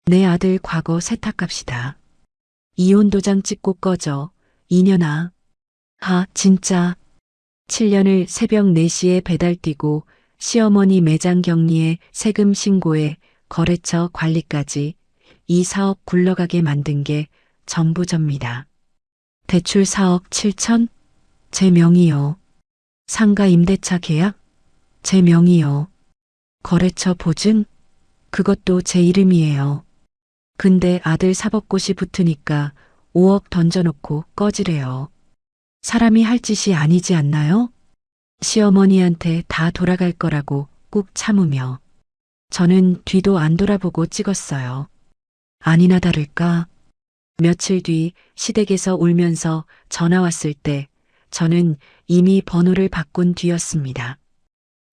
내 아들 과거 세탁합시다. 이혼 도장 찍고 꺼져. 이년아. 진짜. 7년을 새벽 4시에 배달 뛰고 시어머니 매장 격리에 세금 신고에 거래처 관리까지 이 사업 굴러가게 만든 게 전부 접니다. 대출 4억 7천? 제 명의요. 상가 임대차 계약? 제 명의요. 거래처 보증? 그것도 제 이름이에요. 근데 아들 사법고시 붙으니까 5억 던져놓고 꺼지래요. 사람이 할 짓이 아니지 않나요? 시어머니한테 다 돌아갈 거라고 꾹 참으며 저는 뒤도 안 돌아보고 찍었어요. 아니나 다를까 며칠 뒤 시댁에서 울면서 전화 왔을 때 저는 이미 번호를 바꾼 뒤였습니다.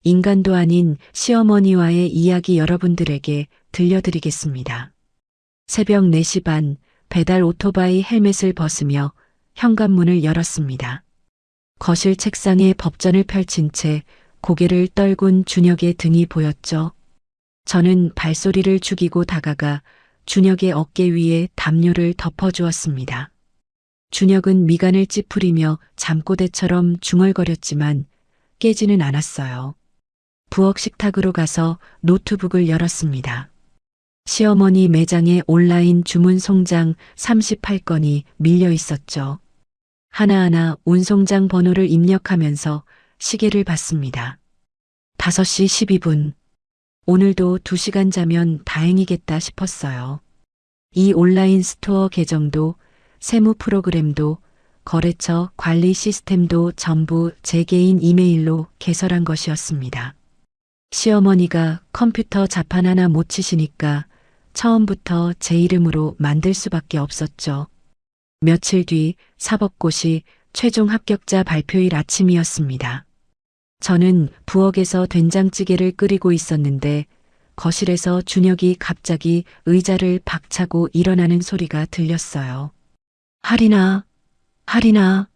인간도 아닌 시어머니와의 이야기 여러분들에게 들려드리겠습니다. 새벽 4시 반 배달 오토바이 헬멧을 벗으며 현관문을 열었습니다. 거실 책상에 법전을 펼친 채 고개를 떨군 준혁의 등이 보였죠. 저는 발소리를 죽이고 다가가 준혁의 어깨 위에 담요를 덮어주었습니다. 준혁은 미간을 찌푸리며 잠꼬대처럼 중얼거렸지만 깨지는 않았어요. 부엌 식탁으로 가서 노트북을 열었습니다. 시어머니 매장에 온라인 주문 송장 38건이 밀려 있었죠. 하나하나 운송장 번호를 입력하면서 시계를 봤습니다. 5시 12분. 오늘도 2시간 자면 다행이겠다 싶었어요. 이 온라인 스토어 계정도 세무 프로그램도 거래처 관리 시스템도 전부 제 개인 이메일로 개설한 것이었습니다. 시어머니가 컴퓨터 자판 하나 못 치시니까 처음부터 제 이름으로 만들 수밖에 없었죠. 며칠 뒤 사법고시 최종 합격자 발표일 아침이었습니다. 저는 부엌에서 된장찌개를 끓이고 있었는데 거실에서 준혁이 갑자기 의자를 박차고 일어나는 소리가 들렸어요. 할인아, 할인아.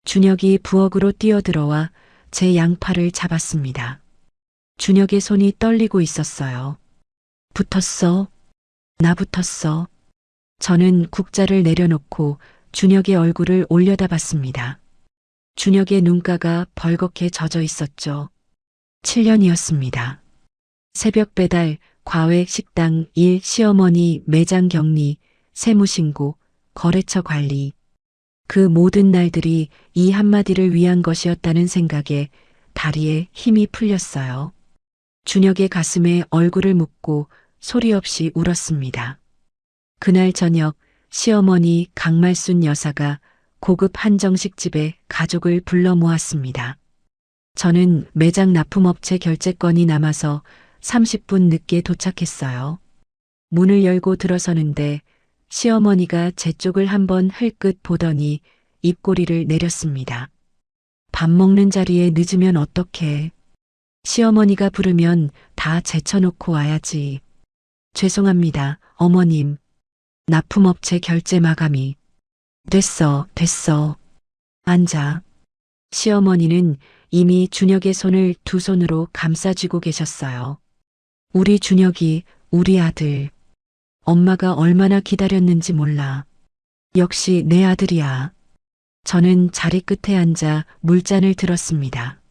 준혁이 부엌으로 뛰어들어와 제 양팔을 잡았습니다. 준혁의 손이 떨리고 있었어요. 붙었어. 나 붙었어. 저는 국자를 내려놓고 준혁의 얼굴을 올려다봤습니다. 준혁의 눈가가 벌겋게 젖어 있었죠. 7년이었습니다. 새벽 배달, 과외 식당 일, 시어머니 매장 격리, 세무신고, 거래처 관리. 그 모든 날들이 이 한마디를 위한 것이었다는 생각에 다리에 힘이 풀렸어요. 준혁의 가슴에 얼굴을 묻고 소리 없이 울었습니다. 그날 저녁 시어머니 강말순 여사가 고급 한정식집에 가족을 불러 모았습니다. 저는 매장 납품업체 결제건이 남아서 30분 늦게 도착했어요. 문을 열고 들어서는데 시어머니가 제 쪽을 한번 흘끗 보더니 입꼬리를 내렸습니다. 밥 먹는 자리에 늦으면 어떡해. 시어머니가 부르면 다 제쳐놓고 와야지. 죄송합니다, 어머님. 납품업체 결제 마감이. 됐어. 앉아. 시어머니는 이미 준혁의 손을 두 손으로 감싸쥐고 계셨어요. 우리 준혁이, 우리 아들. 엄마가 얼마나 기다렸는지 몰라. 역시 내 아들이야. 저는 자리 끝에 앉아 물잔을 들었습니다.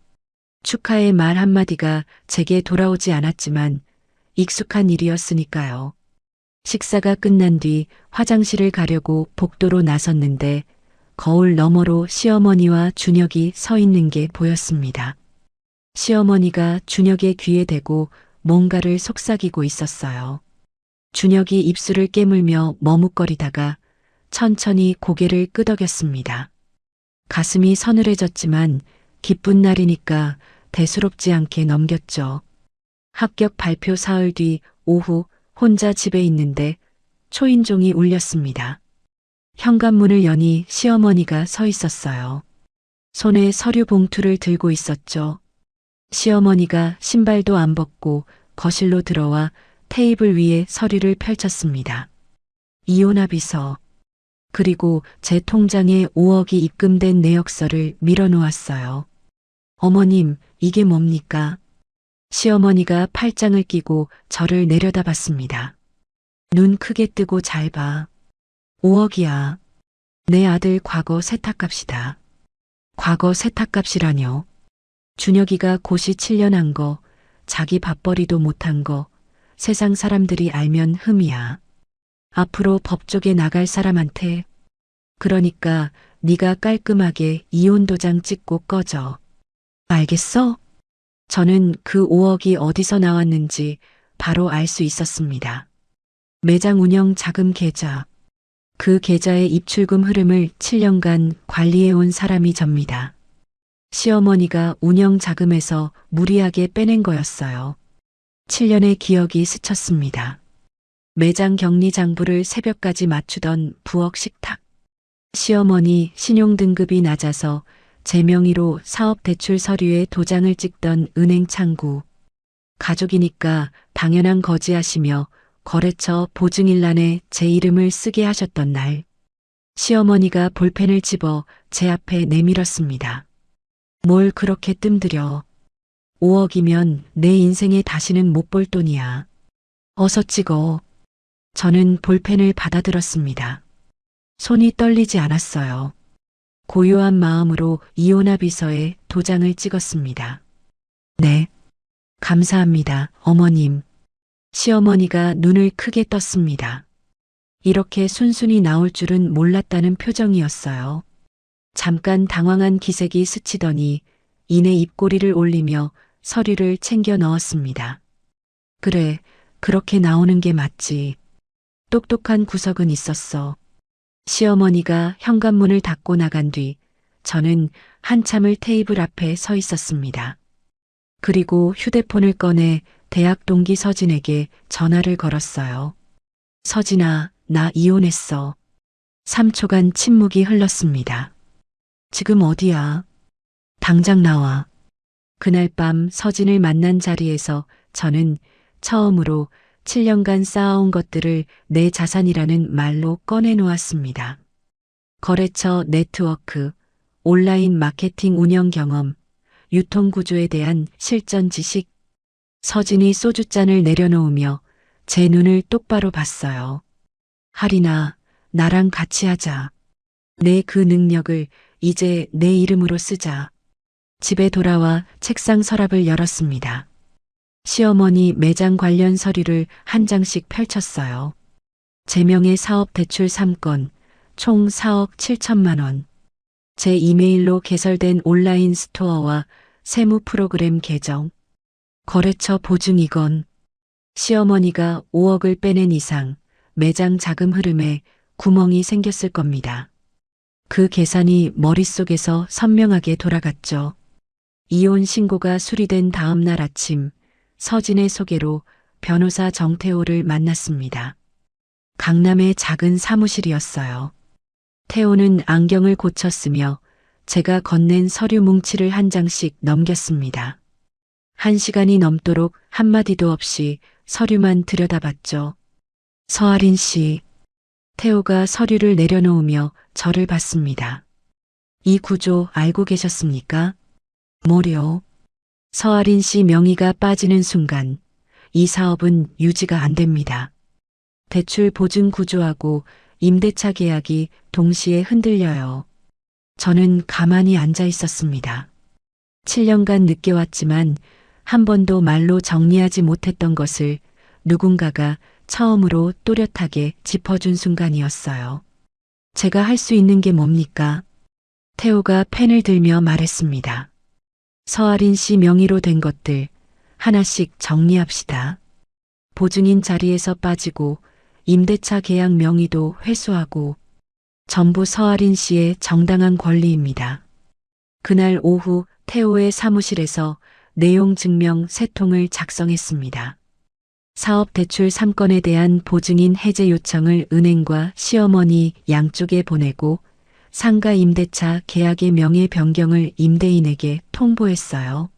축하의 말 한마디가 제게 돌아오지 않았지만 익숙한 일이었으니까요. 식사가 끝난 뒤 화장실을 가려고 복도로 나섰는데 거울 너머로 시어머니와 준혁이 서 있는 게 보였습니다. 시어머니가 준혁의 귀에 대고 뭔가를 속삭이고 있었어요. 준혁이 입술을 깨물며 머뭇거리다가 천천히 고개를 끄덕였습니다. 가슴이 서늘해졌지만 기쁜 날이니까 대수롭지 않게 넘겼죠. 합격 발표 사흘 뒤 오후 혼자 집에 있는데 초인종이 울렸습니다. 현관문을 여니 시어머니가 서 있었어요. 손에 서류 봉투를 들고 있었죠. 시어머니가 신발도 안 벗고 거실로 들어와 테이블 위에 서류를 펼쳤습니다. 이혼합의서. 그리고 제 통장에 5억이 입금된 내역서를 밀어놓았어요. 어머님, 이게 뭡니까? 시어머니가 팔짱을 끼고 저를 내려다봤습니다. 눈 크게 뜨고 잘 봐. 5억이야. 내 아들 과거 세탁값이다. 과거 세탁값이라뇨. 준혁이가 고시 7년 한 거, 자기 밥벌이도 못한 거, 세상 사람들이 알면 흠이야. 앞으로 법조계 나갈 사람한테. 그러니까 네가 깔끔하게 이혼 도장 찍고 꺼져. 알겠어? 저는 그 5억이 어디서 나왔는지 바로 알 수 있었습니다. 매장 운영 자금 계좌. 그 계좌의 입출금 흐름을 7년간 관리해온 사람이 접니다. 시어머니가 운영 자금에서 무리하게 빼낸 거였어요. 7년의 기억이 스쳤습니다. 매장 격리 장부를 새벽까지 맞추던 부엌 식탁. 시어머니 신용등급이 낮아서 제 명의로 사업대출 서류에 도장을 찍던 은행 창구. 가족이니까 당연한 거지하시며 거래처 보증일란에 제 이름을 쓰게 하셨던 날. 시어머니가 볼펜을 집어 제 앞에 내밀었습니다. 뭘 그렇게 뜸들여. 5억이면 내 인생에 다시는 못 볼 돈이야. 어서 찍어. 저는 볼펜을 받아들었습니다. 손이 떨리지 않았어요. 고요한 마음으로 이혼합의서에 도장을 찍었습니다. 네. 감사합니다, 어머님. 시어머니가 눈을 크게 떴습니다. 이렇게 순순히 나올 줄은 몰랐다는 표정이었어요. 잠깐 당황한 기색이 스치더니 이내 입꼬리를 올리며 서류를 챙겨 넣었습니다. 그래, 그렇게 나오는 게 맞지. 똑똑한 구석은 있었어. 시어머니가 현관문을 닫고 나간 뒤 저는 한참을 테이블 앞에 서 있었습니다. 그리고 휴대폰을 꺼내 대학 동기 서진에게 전화를 걸었어요. 서진아, 나 이혼했어. 3초간 침묵이 흘렀습니다. 지금 어디야? 당장 나와. 그날 밤 서진을 만난 자리에서 저는 처음으로 7년간 쌓아온 것들을 내 자산이라는 말로 꺼내놓았습니다. 거래처 네트워크, 온라인 마케팅 운영 경험, 유통구조에 대한 실전 지식. 서진이 소주잔을 내려놓으며 제 눈을 똑바로 봤어요. 하리나, 나랑 같이 하자. 내 그 능력을 이제 내 이름으로 쓰자. 집에 돌아와 책상 서랍을 열었습니다. 시어머니 매장 관련 서류를 한 장씩 펼쳤어요. 제 명의 사업 대출 3건, 총 4억 7천만 원. 제 이메일로 개설된 온라인 스토어와 세무 프로그램 개정. 거래처 보증 이건. 시어머니가 5억을 빼낸 이상 매장 자금 흐름에 구멍이 생겼을 겁니다. 그 계산이 머릿속에서 선명하게 돌아갔죠. 이혼 신고가 수리된 다음 날 아침, 서진의 소개로 변호사 정태호를 만났습니다. 강남의 작은 사무실이었어요. 태호는 안경을 고쳤으며 제가 건넨 서류 뭉치를 한 장씩 넘겼습니다. 1시간이 넘도록 한마디도 없이 서류만 들여다봤죠. 서아린 씨. 태호가 서류를 내려놓으며 저를 봤습니다. 이 구조 알고 계셨습니까? 뭐려? 서아린 씨 명의가 빠지는 순간 이 사업은 유지가 안 됩니다. 대출 보증 구조하고 임대차 계약이 동시에 흔들려요. 저는 가만히 앉아 있었습니다. 7년간 느껴왔지만 한 번도 말로 정리하지 못했던 것을 누군가가 처음으로 또렷하게 짚어준 순간이었어요. 제가 할 수 있는 게 뭡니까? 태호가 펜을 들며 말했습니다. 서아린 씨 명의로 된 것들 하나씩 정리합시다. 보증인 자리에서 빠지고 임대차 계약 명의도 회수하고 전부 서아린 씨의 정당한 권리입니다. 그날 오후 태호의 사무실에서 내용 증명 3통을 작성했습니다. 사업 대출 3건에 대한 보증인 해제 요청을 은행과 시어머니 양쪽에 보내고 상가 임대차 계약의 명의 변경을 임대인에게 통보했어요.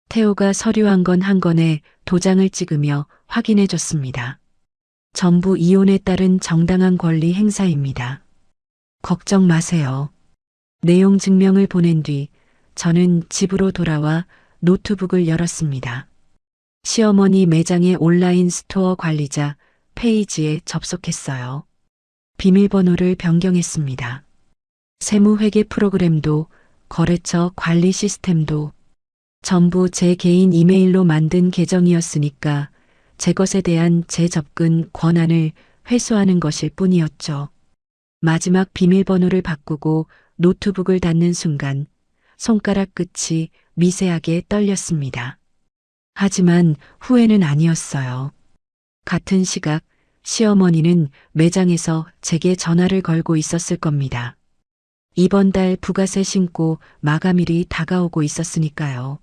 태호가 서류 한 건 한 건에 도장을 찍으며 확인해 줬습니다. 전부 이혼에 따른 정당한 권리 행사입니다. 걱정 마세요. 내용 증명을 보낸 뒤 저는 집으로 돌아와 노트북을 열었습니다. 시어머니 매장의 온라인 스토어 관리자 페이지에 접속했어요. 비밀번호를 변경했습니다. 세무회계 프로그램도 거래처 관리 시스템도 전부 제 개인 이메일로 만든 계정이었으니까 제 것에 대한 재접근 권한을 회수하는 것일 뿐이었죠. 마지막 비밀번호를 바꾸고 노트북을 닫는 순간 손가락 끝이 미세하게 떨렸습니다. 하지만 후회는 아니었어요. 같은 시각 시어머니는 매장에서 제게 전화를 걸고 있었을 겁니다. 이번 달 부가세 신고 마감일이 다가오고 있었으니까요.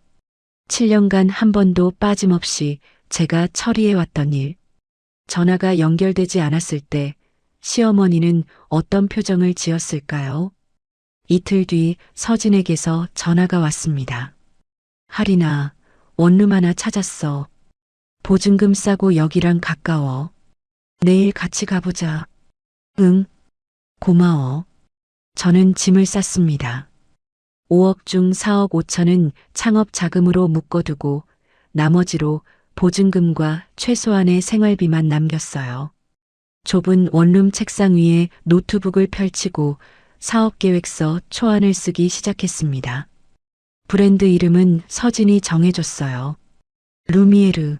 7년간 한 번도 빠짐없이 제가 처리해왔던 일. 전화가 연결되지 않았을 때 시어머니는 어떤 표정을 지었을까요? 이틀 뒤 서진에게서 전화가 왔습니다. 할인아, 원룸 하나 찾았어. 보증금 싸고 여기랑 가까워. 내일 같이 가보자. 응, 고마워. 저는 짐을 쌌습니다. 5억 중 4억 5천은 창업 자금으로 묶어두고 나머지로 보증금과 최소한의 생활비만 남겼어요. 좁은 원룸 책상 위에 노트북을 펼치고 사업계획서 초안을 쓰기 시작했습니다. 브랜드 이름은 서진이 정해줬어요. 루미에르.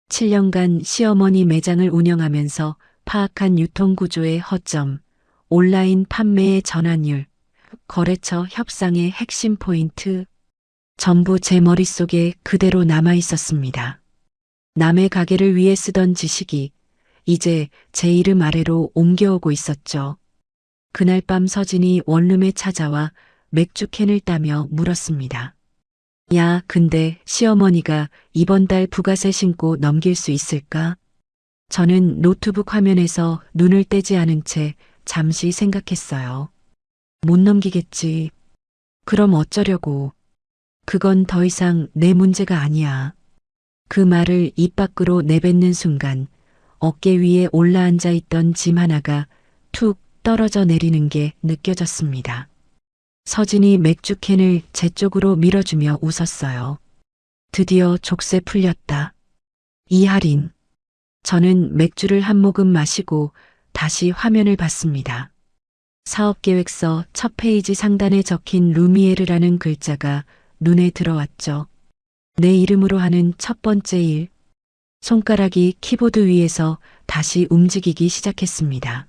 7년간 시어머니 매장을 운영하면서 파악한 유통구조의 허점, 온라인 판매의 전환율, 거래처 협상의 핵심 포인트, 전부 제 머릿속에 그대로 남아 있었습니다. 남의 가게를 위해 쓰던 지식이 이제 제 이름 아래로 옮겨오고 있었죠. 그날 밤 서진이 원룸에 찾아와 맥주캔을 따며 물었습니다. 야, 근데 시어머니가 이번 달 부가세 신고 넘길 수 있을까? 저는 노트북 화면에서 눈을 떼지 않은 채 잠시 생각했어요. 못 넘기겠지. 그럼 어쩌려고. 그건 더 이상 내 문제가 아니야. 그 말을 입 밖으로 내뱉는 순간 어깨 위에 올라앉아 있던 짐 하나가 툭 떨어져 내리는 게 느껴졌습니다. 서진이 맥주캔을 제 쪽으로 밀어주며 웃었어요. 드디어 족쇄 풀렸다. 이할인. 저는 맥주를 한 모금 마시고 다시 화면을 봤습니다. 사업계획서 첫 페이지 상단에 적힌 루미에르라는 글자가 눈에 들어왔죠. 내 이름으로 하는 첫 번째 일. 손가락이 키보드 위에서 다시 움직이기 시작했습니다.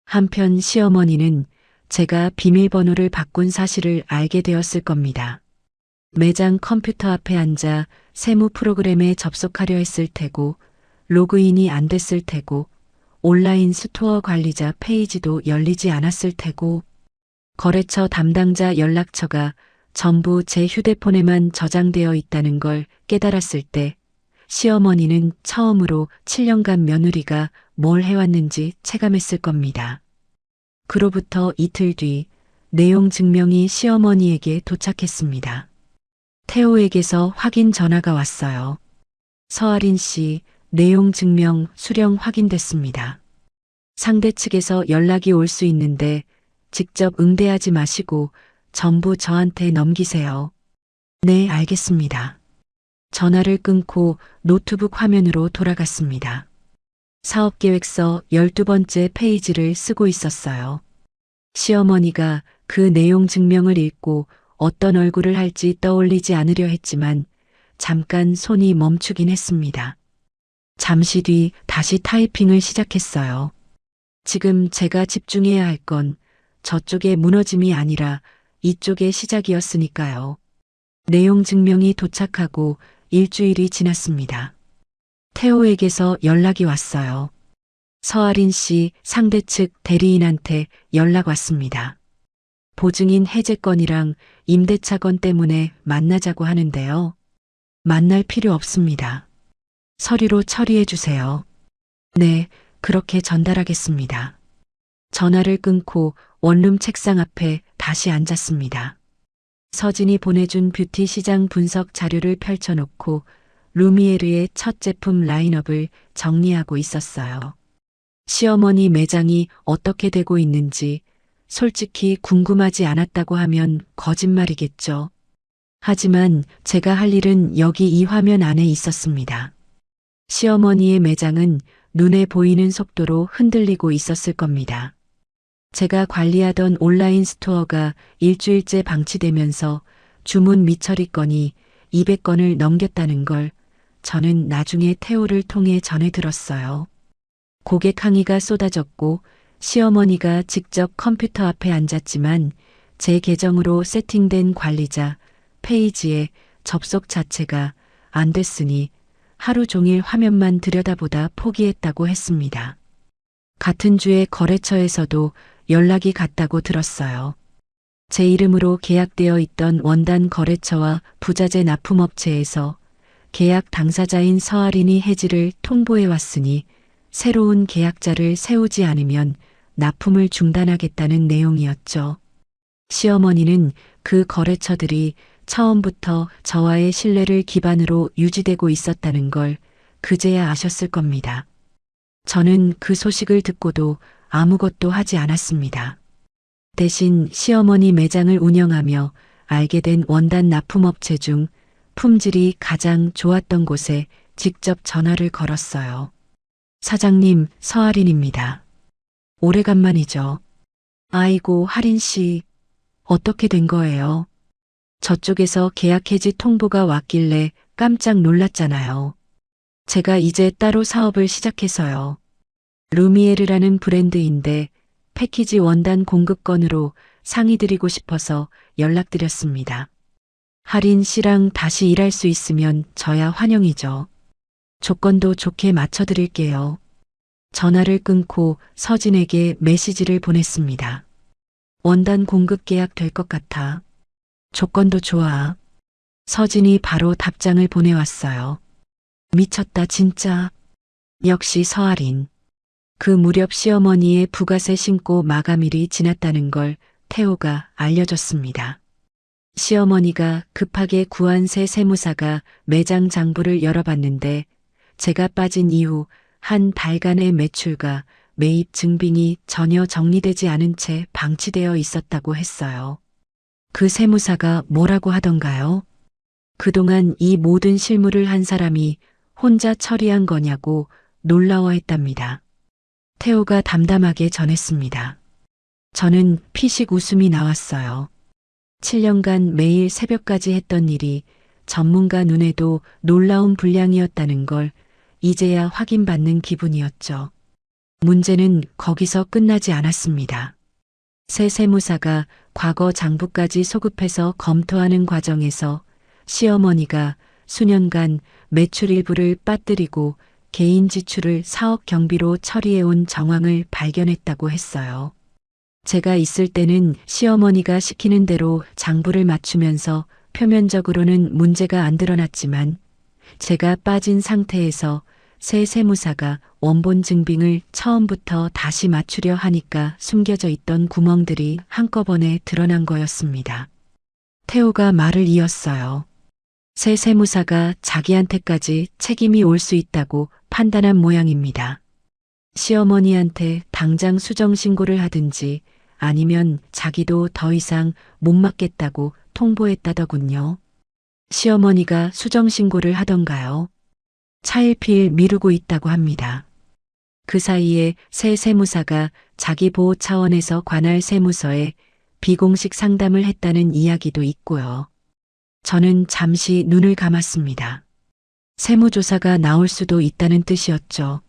한편 시어머니는 제가 비밀번호를 바꾼 사실을 알게 되었을 겁니다. 매장 컴퓨터 앞에 앉아 세무 프로그램에 접속하려 했을 테고, 로그인이 안 됐을 테고, 온라인 스토어 관리자 페이지도 열리지 않았을 테고, 거래처 담당자 연락처가 전부 제 휴대폰에만 저장되어 있다는 걸 깨달았을 때, 시어머니는 처음으로 7년간 며느리가 뭘 해왔는지 체감했을 겁니다. 그로부터 이틀 뒤 내용 증명이 시어머니에게 도착했습니다. 태호에게서 확인 전화가 왔어요. 서아린 씨, 내용 증명 수령 확인됐습니다. 상대 측에서 연락이 올 수 있는데 직접 응대하지 마시고 전부 저한테 넘기세요. 네, 알겠습니다. 전화를 끊고 노트북 화면으로 돌아갔습니다. 사업계획서 12번째 페이지를 쓰고 있었어요. 시어머니가 그 내용 증명을 읽고 어떤 얼굴을 할지 떠올리지 않으려 했지만 잠깐 손이 멈추긴 했습니다. 잠시 뒤 다시 타이핑을 시작했어요. 지금 제가 집중해야 할 건 저쪽의 무너짐이 아니라 이쪽의 시작이었으니까요. 내용 증명이 도착하고 일주일이 지났습니다. 태호에게서 연락이 왔어요. 서아린 씨 상대 측 대리인한테 연락 왔습니다. 보증인 해제건이랑 임대차건 때문에 만나자고 하는데요. 만날 필요 없습니다. 서류로 처리해 주세요. 네, 그렇게 전달하겠습니다. 전화를 끊고 원룸 책상 앞에 다시 앉았습니다. 서진이 보내준 뷰티 시장 분석 자료를 펼쳐놓고 루미에르의 첫 제품 라인업을 정리하고 있었어요. 시어머니 매장이 어떻게 되고 있는지 솔직히 궁금하지 않았다고 하면 거짓말이겠죠. 하지만 제가 할 일은 여기 이 화면 안에 있었습니다. 시어머니의 매장은 눈에 보이는 속도로 흔들리고 있었을 겁니다. 제가 관리하던 온라인 스토어가 일주일째 방치되면서 주문 미처리 건이 200건을 넘겼다는 걸 저는 나중에 태호를 통해 전해 들었어요. 고객 항의가 쏟아졌고 시어머니가 직접 컴퓨터 앞에 앉았지만 제 계정으로 세팅된 관리자 페이지에 접속 자체가 안 됐으니 하루 종일 화면만 들여다보다 포기했다고 했습니다. 같은 주에 거래처에서도 연락이 갔다고 들었어요. 제 이름으로 계약되어 있던 원단 거래처와 부자재 납품업체에서 계약 당사자인 서아린이 해지를 통보해 왔으니 새로운 계약자를 세우지 않으면 납품을 중단하겠다는 내용이었죠. 시어머니는 그 거래처들이 처음부터 저와의 신뢰를 기반으로 유지되고 있었다는 걸 그제야 아셨을 겁니다. 저는 그 소식을 듣고도 아무것도 하지 않았습니다. 대신 시어머니 매장을 운영하며 알게 된 원단 납품업체 중 품질이 가장 좋았던 곳에 직접 전화를 걸었어요. 사장님, 서아린입니다. 오래간만이죠. 아이고, 하린 씨, 어떻게 된 거예요? 저쪽에서 계약 해지 통보가 왔길래 깜짝 놀랐잖아요. 제가 이제 따로 사업을 시작해서요. 루미에르라는 브랜드인데 패키지 원단 공급건으로 상의드리고 싶어서 연락드렸습니다. 하린 씨랑 다시 일할 수 있으면 저야 환영이죠. 조건도 좋게 맞춰드릴게요. 전화를 끊고 서진에게 메시지를 보냈습니다. 원단 공급 계약 될 것 같아. 조건도 좋아. 서진이 바로 답장을 보내왔어요. 미쳤다 진짜. 역시 서아린. 그 무렵 시어머니의 부가세 신고 마감일이 지났다는 걸 태호가 알려줬습니다. 시어머니가 급하게 구한 새 세무사가 매장 장부를 열어봤는데 제가 빠진 이후 한 달간의 매출과 매입 증빙이 전혀 정리되지 않은 채 방치되어 있었다고 했어요. 그 세무사가 뭐라고 하던가요? 그동안 이 모든 실무를 한 사람이 혼자 처리한 거냐고 놀라워했답니다. 태호가 담담하게 전했습니다. 저는 피식 웃음이 나왔어요. 7년간 매일 새벽까지 했던 일이 전문가 눈에도 놀라운 분량이었다는 걸 이제야 확인받는 기분이었죠. 문제는 거기서 끝나지 않았습니다. 새 세무사가 과거 장부까지 소급해서 검토하는 과정에서 시어머니가 수년간 매출 일부를 빠뜨리고 개인 지출을 사업 경비로 처리해온 정황을 발견했다고 했어요. 제가 있을 때는 시어머니가 시키는 대로 장부를 맞추면서 표면적으로는 문제가 안 드러났지만 제가 빠진 상태에서 새 세무사가 원본 증빙을 처음부터 다시 맞추려 하니까 숨겨져 있던 구멍들이 한꺼번에 드러난 거였습니다. 태호가 말을 이었어요. 새 세무사가 자기한테까지 책임이 올 수 있다고 판단한 모양입니다. 시어머니한테 당장 수정신고를 하든지 아니면 자기도 더 이상 못 맡겠다고 통보했다더군요. 시어머니가 수정신고를 하던가요? 차일피일 미루고 있다고 합니다. 그 사이에 새 세무사가 자기 보호 차원에서 관할 세무서에 비공식 상담을 했다는 이야기도 있고요. 저는 잠시 눈을 감았습니다. 세무조사가 나올 수도 있다는 뜻이었죠.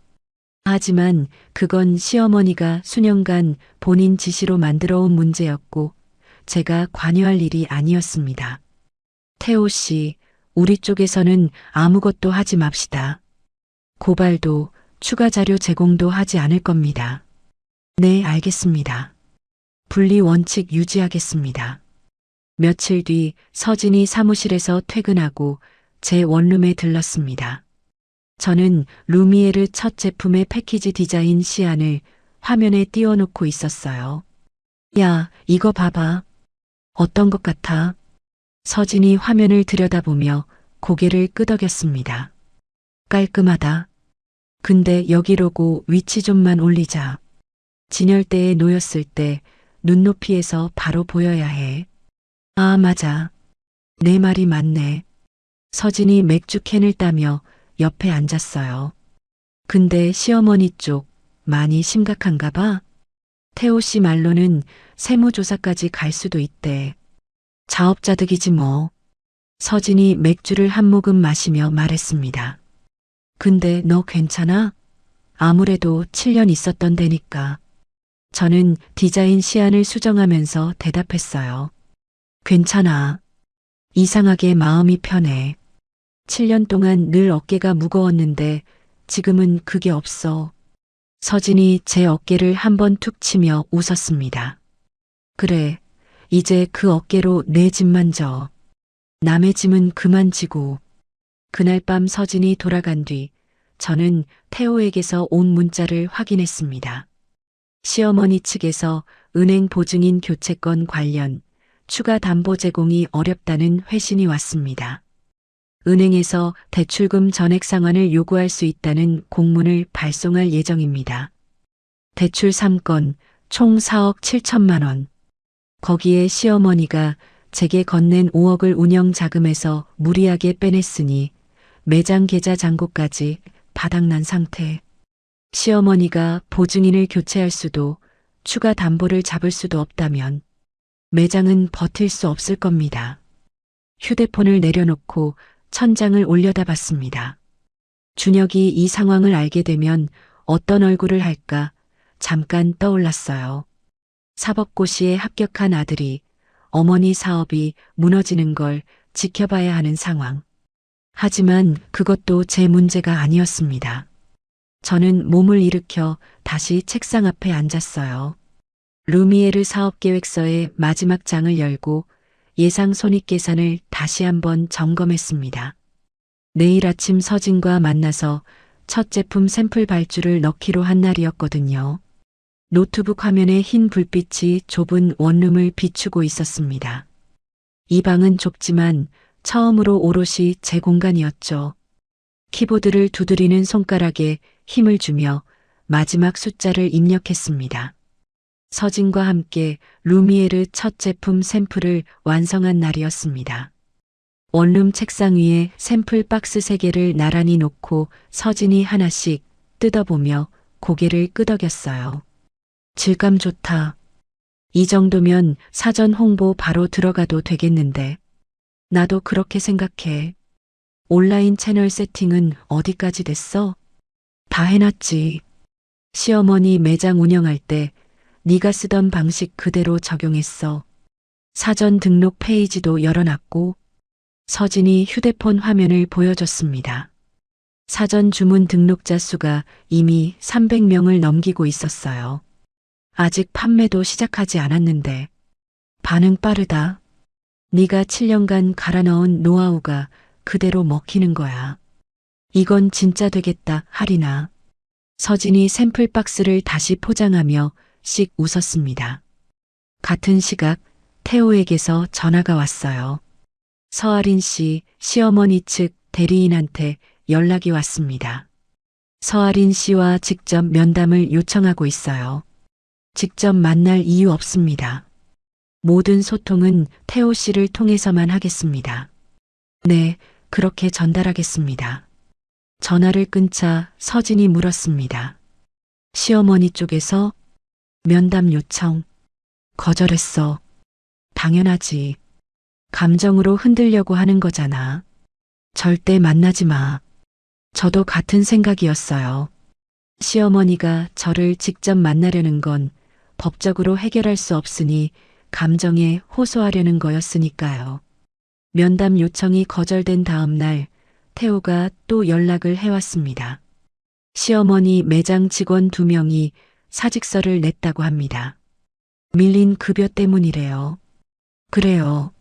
하지만 그건 시어머니가 수년간 본인 지시로 만들어 온 문제였고 제가 관여할 일이 아니었습니다. 태호 씨, 우리 쪽에서는 아무것도 하지 맙시다. 고발도 추가 자료 제공도 하지 않을 겁니다. 네, 알겠습니다. 분리 원칙 유지하겠습니다. 며칠 뒤 서진이 사무실에서 퇴근하고 제 원룸에 들렀습니다. 저는 루미에르 첫 제품의 패키지 디자인 시안을 화면에 띄워놓고 있었어요. 야, 이거 봐봐. 어떤 것 같아? 서진이 화면을 들여다보며 고개를 끄덕였습니다. 깔끔하다. 근데 여기 로고 위치 좀만 올리자. 진열대에 놓였을 때 눈높이에서 바로 보여야 해. 아, 맞아. 내 말이 맞네. 서진이 맥주 캔을 따며 옆에 앉았어요. 근데 시어머니 쪽 많이 심각한가 봐. 태호 씨 말로는 세무조사까지 갈 수도 있대. 자업자득이지 뭐. 서진이 맥주를 한 모금 마시며 말했습니다. 근데 너 괜찮아? 아무래도 7년 있었던 데니까. 저는 디자인 시안을 수정하면서 대답했어요. 괜찮아. 이상하게 마음이 편해. 7년 동안 늘 어깨가 무거웠는데 지금은 그게 없어. 서진이 제 어깨를 한번 툭 치며 웃었습니다. 그래, 이제 그 어깨로 내 짐만 져. 남의 짐은 그만 지고. 그날 밤 서진이 돌아간 뒤 저는 태호에게서 온 문자를 확인했습니다. 시어머니 측에서 은행 보증인 교체권 관련 추가 담보 제공이 어렵다는 회신이 왔습니다. 은행에서 대출금 전액 상환을 요구할 수 있다는 공문을 발송할 예정입니다. 대출 3건 총 4억 7천만 원. 거기에 시어머니가 제게 건넨 5억을 운영 자금에서 무리하게 빼냈으니 매장 계좌 잔고까지 바닥난 상태. 시어머니가 보증인을 교체할 수도 추가 담보를 잡을 수도 없다면 매장은 버틸 수 없을 겁니다. 휴대폰을 내려놓고 천장을 올려다봤습니다. 준혁이 이 상황을 알게 되면 어떤 얼굴을 할까 잠깐 떠올랐어요. 사법고시에 합격한 아들이 어머니 사업이 무너지는 걸 지켜봐야 하는 상황. 하지만 그것도 제 문제가 아니었습니다. 저는 몸을 일으켜 다시 책상 앞에 앉았어요. 루미에르 사업계획서의 마지막 장을 열고 예상 손익계산을 다시 한번 점검했습니다. 내일 아침 서진과 만나서 첫 제품 샘플 발주를 넣기로 한 날이었거든요. 노트북 화면에 흰 불빛이 좁은 원룸을 비추고 있었습니다. 이 방은 좁지만 처음으로 오롯이 제 공간이었죠. 키보드를 두드리는 손가락에 힘을 주며 마지막 숫자를 입력했습니다. 서진과 함께 루미에르 첫 제품 샘플을 완성한 날이었습니다. 원룸 책상 위에 샘플 박스 3개를 나란히 놓고 서진이 하나씩 뜯어보며 고개를 끄덕였어요. 질감 좋다. 이 정도면 사전 홍보 바로 들어가도 되겠는데. 나도 그렇게 생각해. 온라인 채널 세팅은 어디까지 됐어? 다 해놨지. 시어머니 매장 운영할 때 네가 쓰던 방식 그대로 적용했어. 사전 등록 페이지도 열어놨고. 서진이 휴대폰 화면을 보여줬습니다. 사전 주문 등록자 수가 이미 300명을 넘기고 있었어요. 아직 판매도 시작하지 않았는데. 반응 빠르다. 네가 7년간 갈아 넣은 노하우가 그대로 먹히는 거야. 이건 진짜 되겠다, 하리나. 서진이 샘플 박스를 다시 포장하며 씩 웃었습니다. 같은 시각 태호에게서 전화가 왔어요. 서아린 씨, 시어머니 측 대리인한테 연락이 왔습니다. 서아린 씨와 직접 면담을 요청하고 있어요. 직접 만날 이유 없습니다. 모든 소통은 태호 씨를 통해서만 하겠습니다. 네, 그렇게 전달하겠습니다. 전화를 끊자 서진이 물었습니다. 시어머니 쪽에서 면담 요청 거절했어. 당연하지. 감정으로 흔들려고 하는 거잖아. 절대 만나지 마. 저도 같은 생각이었어요. 시어머니가 저를 직접 만나려는 건 법적으로 해결할 수 없으니 감정에 호소하려는 거였으니까요. 면담 요청이 거절된 다음 날 태호가 또 연락을 해왔습니다. 시어머니 매장 직원 2명이 사직서를 냈다고 합니다. 밀린 급여 때문이래요. 그래요.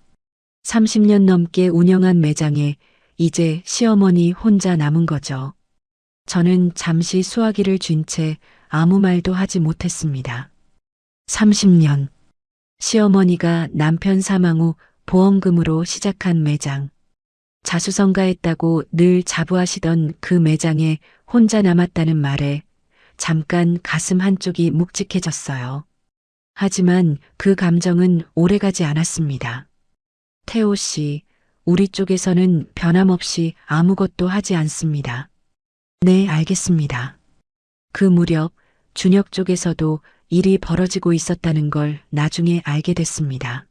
30년 넘게 운영한 매장에 이제 시어머니 혼자 남은 거죠. 저는 잠시 수화기를 쥔 채 아무 말도 하지 못했습니다. 30년. 시어머니가 남편 사망 후 보험금으로 시작한 매장. 자수성가했다고 늘 자부하시던 그 매장에 혼자 남았다는 말에 잠깐 가슴 한쪽이 묵직해졌어요. 하지만 그 감정은 오래가지 않았습니다. 태호 씨, 우리 쪽에서는 변함없이 아무것도 하지 않습니다. 네, 알겠습니다. 그 무렵 준혁 쪽에서도 일이 벌어지고 있었다는 걸 나중에 알게 됐습니다.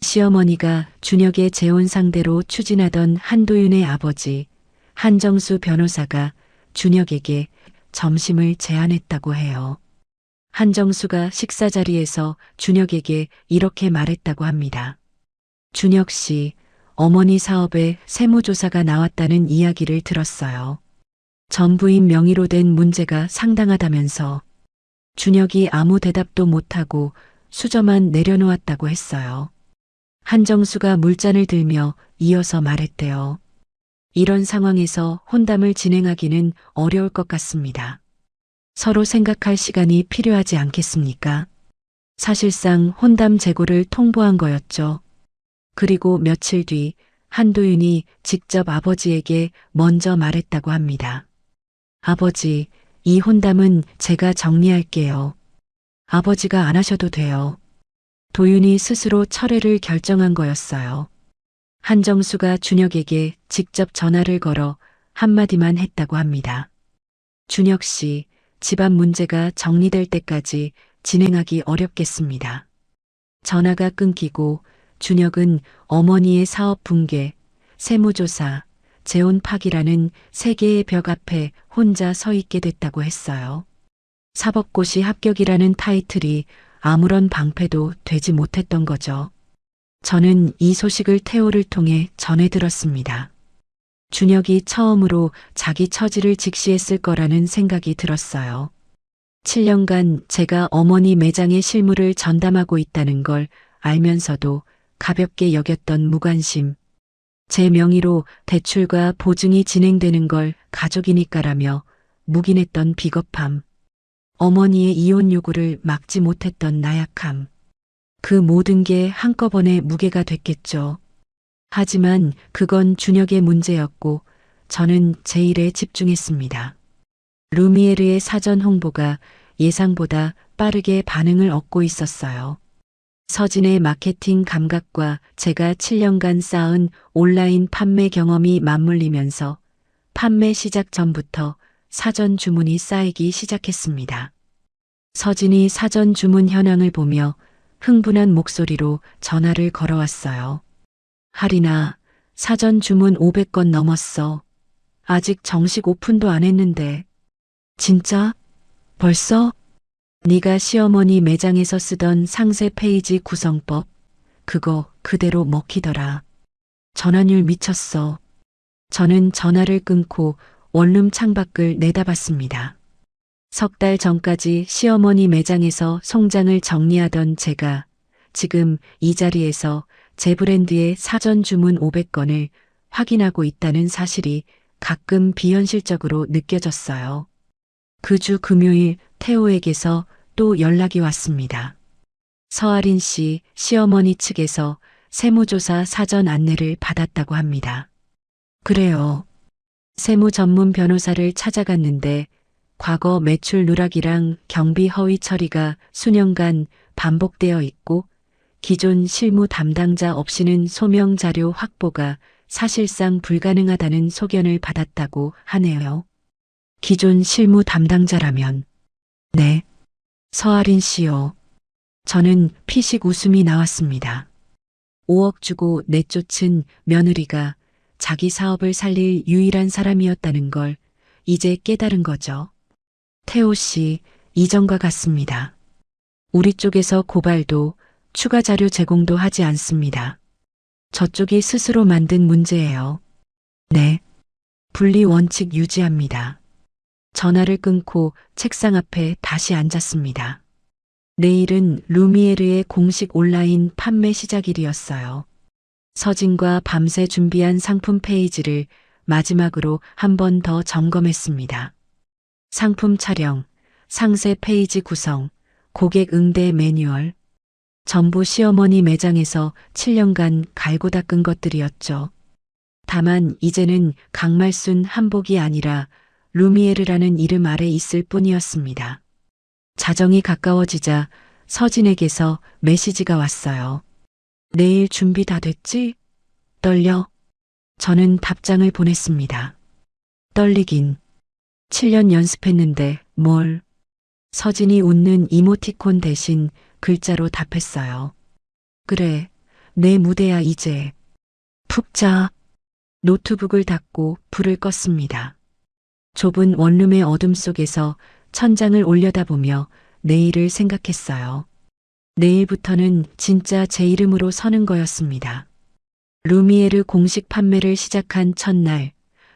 시어머니가 준혁의 재혼 상대로 추진하던 한도윤의 아버지 한정수 변호사가 준혁에게 점심을 제안했다고 해요. 한정수가 식사 자리에서 준혁에게 이렇게 말했다고 합니다. 준혁 씨, 어머니 사업에 세무조사가 나왔다는 이야기를 들었어요. 전 부인 명의로 된 문제가 상당하다면서 준혁이 아무 대답도 못하고 수저만 내려놓았다고 했어요. 한정수가 물잔을 들며 이어서 말했대요. 이런 상황에서 혼담을 진행하기는 어려울 것 같습니다. 서로 생각할 시간이 필요하지 않겠습니까? 사실상 혼담 재고를 통보한 거였죠. 그리고 며칠 뒤 한도윤이 직접 아버지에게 먼저 말했다고 합니다. 아버지, 이 혼담은 제가 정리할게요. 아버지가 안 하셔도 돼요. 도윤이 스스로 철회를 결정한 거였어요. 한정수가 준혁에게 직접 전화를 걸어 한마디만 했다고 합니다. 준혁 씨, 집안 문제가 정리될 때까지 진행하기 어렵겠습니다. 전화가 끊기고 준혁은 어머니의 사업 붕괴, 세무조사, 재혼 파기라는 세 개의 벽 앞에 혼자 서 있게 됐다고 했어요. 사법고시 합격이라는 타이틀이 아무런 방패도 되지 못했던 거죠. 저는 이 소식을 태호를 통해 전해 들었습니다. 준혁이 처음으로 자기 처지를 직시했을 거라는 생각이 들었어요. 7년간 제가 어머니 매장의 실무를 전담하고 있다는 걸 알면서도 가볍게 여겼던 무관심, 제 명의로 대출과 보증이 진행되는 걸 가족이니까라며 묵인했던 비겁함, 어머니의 이혼 요구를 막지 못했던 나약함, 그 모든 게 한꺼번에 무게가 됐겠죠. 하지만 그건 준혁의 문제였고 저는 제 일에 집중했습니다. 루미에르의 사전 홍보가 예상보다 빠르게 반응을 얻고 있었어요. 서진의 마케팅 감각과 제가 7년간 쌓은 온라인 판매 경험이 맞물리면서 판매 시작 전부터 사전 주문이 쌓이기 시작했습니다. 서진이 사전 주문 현황을 보며 흥분한 목소리로 전화를 걸어왔어요. 하리나, 사전 주문 500건 넘었어. 아직 정식 오픈도 안 했는데. 진짜? 벌써? 네가 시어머니 매장에서 쓰던 상세 페이지 구성법, 그거 그대로 먹히더라. 전환율 미쳤어. 저는 전화를 끊고 원룸 창밖을 내다봤습니다. 석 달 전까지 시어머니 매장에서 송장을 정리하던 제가 지금 이 자리에서 제 브랜드의 사전 주문 500건을 확인하고 있다는 사실이 가끔 비현실적으로 느껴졌어요. 그 주 금요일 태호에게서 또 연락이 왔습니다. 서아린 씨 시어머니 측에서 세무조사 사전 안내를 받았다고 합니다. 그래요. 세무 전문 변호사를 찾아갔는데 과거 매출 누락이랑 경비 허위 처리가 수년간 반복되어 있고 기존 실무 담당자 없이는 소명 자료 확보가 사실상 불가능하다는 소견을 받았다고 하네요. 기존 실무 담당자라면 네. 서아린 씨요. 저는 피식 웃음이 나왔습니다. 5억 주고 내쫓은 며느리가 자기 사업을 살릴 유일한 사람이었다는 걸 이제 깨달은 거죠. 태호 씨, 이전과 같습니다. 우리 쪽에서 고발도 추가 자료 제공도 하지 않습니다. 저쪽이 스스로 만든 문제예요. 네. 분리 원칙 유지합니다. 전화를 끊고 책상 앞에 다시 앉았습니다. 내일은 루미에르의 공식 온라인 판매 시작일이었어요. 서진과 밤새 준비한 상품 페이지를 마지막으로 한 번 더 점검했습니다. 상품 촬영, 상세 페이지 구성, 고객 응대 매뉴얼, 전부 시어머니 매장에서 7년간 갈고 닦은 것들이었죠. 다만 이제는 강말순 한복이 아니라 루미에르라는 이름 아래 있을 뿐이었습니다. 자정이 가까워지자 서진에게서 메시지가 왔어요. 내일 준비 다 됐지? 떨려? 저는 답장을 보냈습니다. 떨리긴. 7년 연습했는데 뭘? 서진이 웃는 이모티콘 대신 글자로 답했어요. 그래, 내 무대야 이제. 푹 자. 노트북을 닫고 불을 껐습니다. 좁은 원룸의 어둠 속에서 천장을 올려다보며 내일을 생각했어요. 내일부터는 진짜 제 이름으로 서는 거였습니다. 루미에르 공식 판매를 시작한 첫날,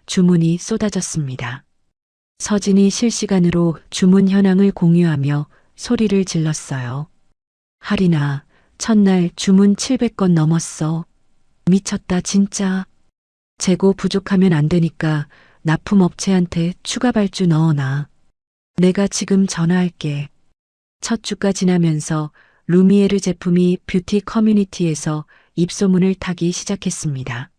주문이 쏟아졌습니다. 서진이 실시간으로 주문 현황을 공유하며 소리를 질렀어요. 할인아, 첫날 주문 700건 넘었어. 미쳤다 진짜. 재고 부족하면 안 되니까 납품업체한테 추가 발주 넣어놔. 내가 지금 전화할게. 첫 주가 지나면서 루미에르 제품이 뷰티 커뮤니티에서 입소문을 타기 시작했습니다.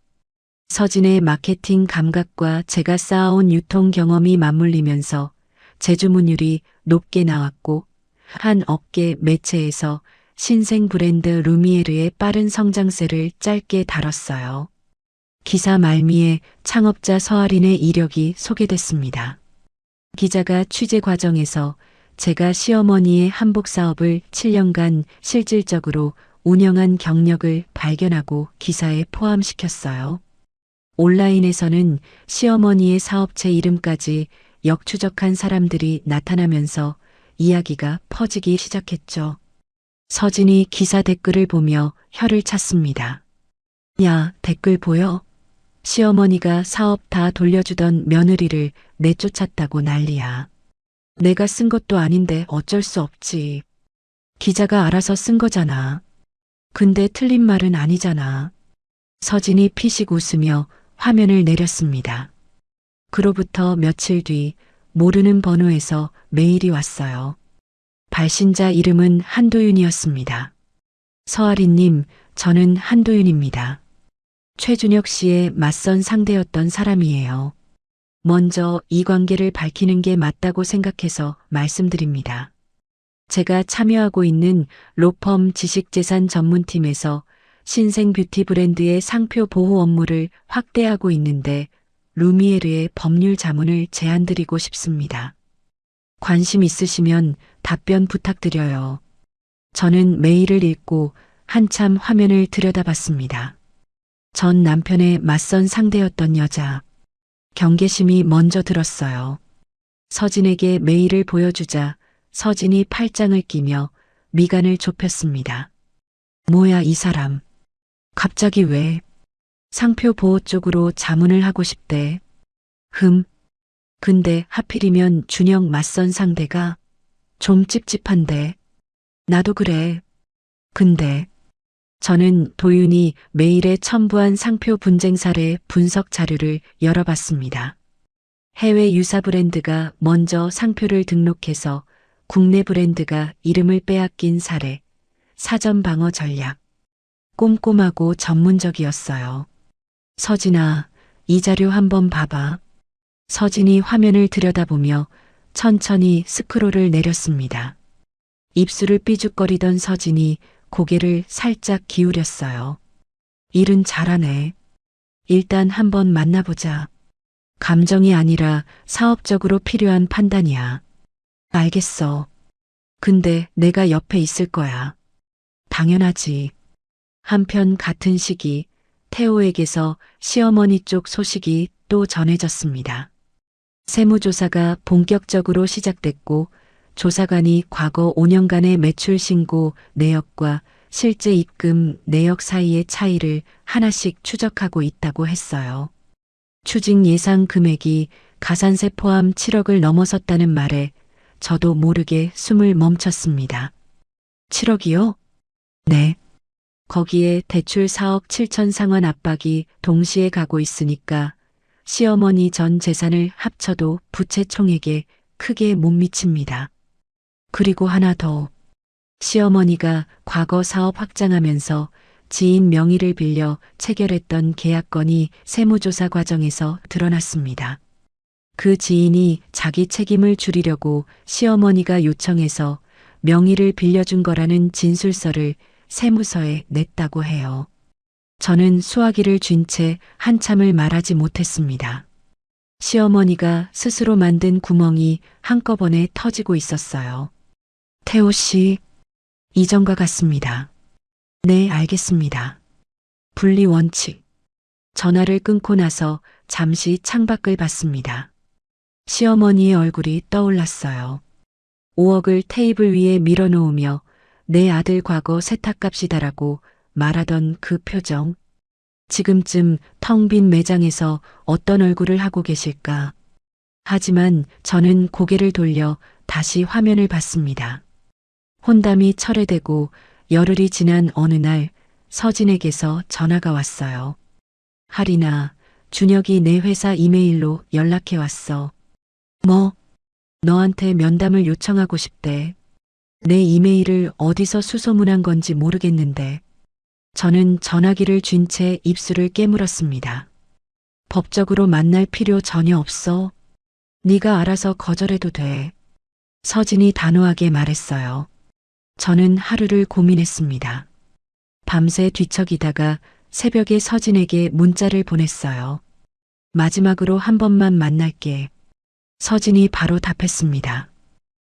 서진의 마케팅 감각과 제가 쌓아온 유통 경험이 맞물리면서 재주문율이 높게 나왔고 한 업계 매체에서 신생 브랜드 루미에르의 빠른 성장세를 짧게 다뤘어요. 기사 말미에 창업자 서아린의 이력이 소개됐습니다. 기자가 취재 과정에서 제가 시어머니의 한복 사업을 7년간 실질적으로 운영한 경력을 발견하고 기사에 포함시켰어요. 온라인에서는 시어머니의 사업체 이름까지 역추적한 사람들이 나타나면서 이야기가 퍼지기 시작했죠. 서진이 기사 댓글을 보며 혀를 찼습니다. 야, 댓글 보여? 시어머니가 사업 다 돌려주던 며느리를 내쫓았다고 난리야. 내가 쓴 것도 아닌데 어쩔 수 없지. 기자가 알아서 쓴 거잖아. 근데 틀린 말은 아니잖아. 서진이 피식 웃으며 화면을 내렸습니다. 그로부터 며칠 뒤 모르는 번호에서 메일이 왔어요. 발신자 이름은 한도윤이었습니다. 서아린님, 저는 한도윤입니다. 최준혁 씨의 맞선 상대였던 사람이에요. 먼저 이 관계를 밝히는 게 맞다고 생각해서 말씀드립니다. 제가 참여하고 있는 로펌 지식재산 전문팀에서 신생 뷰티 브랜드의 상표 보호 업무를 확대하고 있는데 루미에르의 법률 자문을 제안드리고 싶습니다. 관심 있으시면 답변 부탁드려요. 저는 메일을 읽고 한참 화면을 들여다봤습니다. 전 남편의 맞선 상대였던 여자. 경계심이 먼저 들었어요. 서진에게 메일을 보여주자 서진이 팔짱을 끼며 미간을 좁혔습니다. 뭐야 이 사람. 갑자기 왜? 상표 보호 쪽으로 자문을 하고 싶대. 근데 하필이면 준혁 맞선 상대가 좀 찝찝한데. 나도 그래. 근데 저는 도윤이 메일에 첨부한 상표 분쟁 사례 분석 자료를 열어봤습니다. 해외 유사 브랜드가 먼저 상표를 등록해서 국내 브랜드가 이름을 빼앗긴 사례, 사전 방어 전략. 꼼꼼하고 전문적이었어요. 서진아, 이 자료 한번 봐봐. 서진이 화면을 들여다보며 천천히 스크롤을 내렸습니다. 입술을 삐죽거리던 서진이 고개를 살짝 기울였어요. 일은 잘하네. 일단 한번 만나보자. 감정이 아니라 사업적으로 필요한 판단이야. 알겠어. 근데 내가 옆에 있을 거야. 당연하지. 한편 같은 시기 태호에게서 시어머니 쪽 소식이 또 전해졌습니다. 세무조사가 본격적으로 시작됐고 조사관이 과거 5년간의 매출 신고 내역과 실제 입금 내역 사이의 차이를 하나씩 추적하고 있다고 했어요. 추징 예상 금액이 가산세 포함 7억을 넘어섰다는 말에 저도 모르게 숨을 멈췄습니다. 7억이요? 네. 거기에 대출 4억 7천 상환 압박이 동시에 가고 있으니까 시어머니 전 재산을 합쳐도 부채 총액에 크게 못 미칩니다. 그리고 하나 더. 시어머니가 과거 사업 확장하면서 지인 명의를 빌려 체결했던 계약건이 세무조사 과정에서 드러났습니다. 그 지인이 자기 책임을 줄이려고 시어머니가 요청해서 명의를 빌려준 거라는 진술서를 세무서에 냈다고 해요. 저는 수화기를 쥔 채 한참을 말하지 못했습니다. 시어머니가 스스로 만든 구멍이 한꺼번에 터지고 있었어요. 태호 씨, 이전과 같습니다. 네, 알겠습니다. 분리 원칙. 전화를 끊고 나서 잠시 창밖을 봤습니다. 시어머니의 얼굴이 떠올랐어요. 5억을 테이블 위에 밀어놓으며 내 아들 과거 세탁값이다라고 말하던 그 표정. 지금쯤 텅 빈 매장에서 어떤 얼굴을 하고 계실까. 하지만 저는 고개를 돌려 다시 화면을 봤습니다. 혼담이 철회되고 열흘이 지난 어느 날 서진에게서 전화가 왔어요. 하리나, 준혁이 내 회사 이메일로 연락해 왔어. 뭐? 너한테 면담을 요청하고 싶대. 내 이메일을 어디서 수소문한 건지 모르겠는데. 저는 전화기를 쥔 채 입술을 깨물었습니다. 법적으로 만날 필요 전혀 없어. 네가 알아서 거절해도 돼. 서진이 단호하게 말했어요. 저는 하루를 고민했습니다. 밤새 뒤척이다가 새벽에 서진에게 문자를 보냈어요. 마지막으로 한 번만 만날게. 서진이 바로 답했습니다.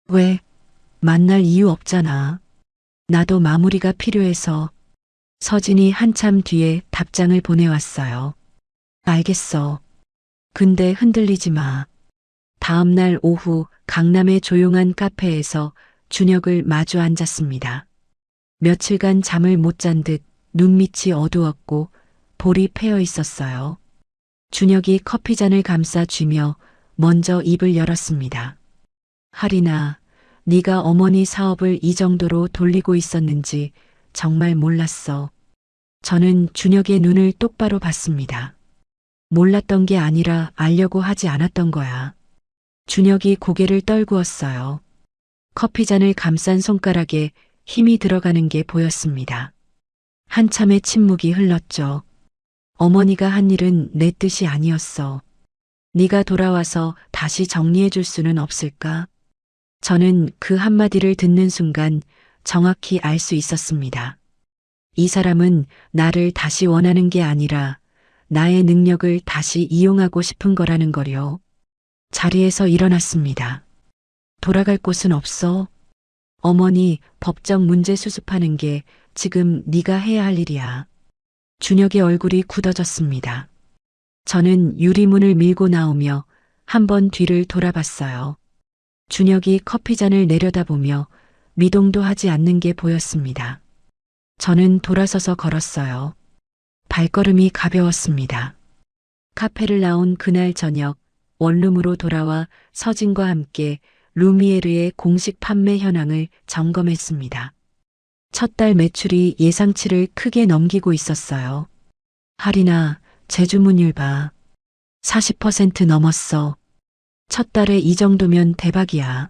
왜? 만날 이유 없잖아. 나도 마무리가 필요해서. 서진이 한참 뒤에 답장을 보내왔어요. 알겠어. 근데 흔들리지 마. 다음 날 오후 강남의 조용한 카페에서 준혁을 마주 앉았습니다. 며칠간 잠을 못 잔 듯 눈밑이 어두웠고 볼이 패여 있었어요. 준혁이 커피잔을 감싸 쥐며 먼저 입을 열었습니다. 하리나, 네가 어머니 사업을 이 정도로 돌리고 있었는지 정말 몰랐어. 저는 준혁의 눈을 똑바로 봤습니다. 몰랐던 게 아니라 알려고 하지 않았던 거야. 준혁이 고개를 떨구었어요. 커피잔을 감싼 손가락에 힘이 들어가는 게 보였습니다. 한참의 침묵이 흘렀죠. 어머니가 한 일은 내 뜻이 아니었어. 네가 돌아와서 다시 정리해 줄 수는 없을까? 저는 그 한마디를 듣는 순간 정확히 알 수 있었습니다. 이 사람은 나를 다시 원하는 게 아니라 나의 능력을 다시 이용하고 싶은 거라는 거요. 자리에서 일어났습니다. 돌아갈 곳은 없어. 어머니 법적 문제 수습하는 게 지금 네가 해야 할 일이야. 준혁의 얼굴이 굳어졌습니다. 저는 유리문을 밀고 나오며 한 번 뒤를 돌아봤어요. 준혁이 커피잔을 내려다보며 미동도 하지 않는 게 보였습니다. 저는 돌아서서 걸었어요. 발걸음이 가벼웠습니다. 카페를 나온 그날 저녁 원룸으로 돌아와 서진과 함께 루미에르의 공식 판매 현황을 점검했습니다. 첫 달 매출이 예상치를 크게 넘기고 있었어요. 하리나, 재주문율 봐. 40% 넘었어. 첫 달에 이 정도면 대박이야.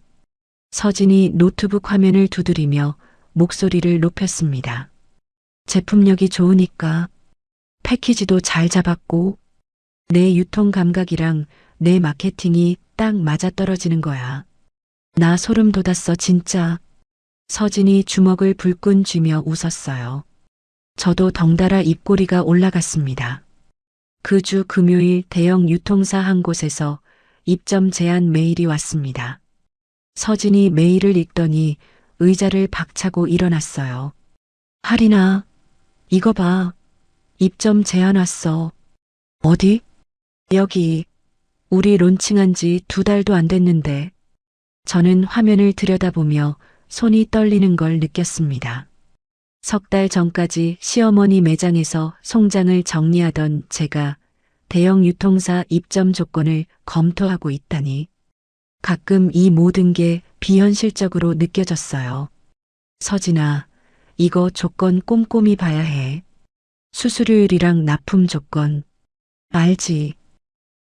서진이 노트북 화면을 두드리며 목소리를 높였습니다. 제품력이 좋으니까. 패키지도 잘 잡았고 내 유통 감각이랑 내 마케팅이 딱 맞아떨어지는 거야. 나 소름 돋았어 진짜. 서진이 주먹을 불끈 쥐며 웃었어요. 저도 덩달아 입꼬리가 올라갔습니다. 그 주 금요일 대형 유통사 한 곳에서 입점 제안 메일이 왔습니다. 서진이 메일을 읽더니 의자를 박차고 일어났어요. 하리나, 이거 봐. 입점 제안 왔어. 어디? 여기. 우리 론칭한 지 2달도 안 됐는데. 저는 화면을 들여다보며 손이 떨리는 걸 느꼈습니다. 3달 전까지 시어머니 매장에서 송장을 정리하던 제가 대형 유통사 입점 조건을 검토하고 있다니. 가끔 이 모든 게 비현실적으로 느껴졌어요. 서진아, 이거 조건 꼼꼼히 봐야 해. 수수료율이랑 납품 조건. 알지?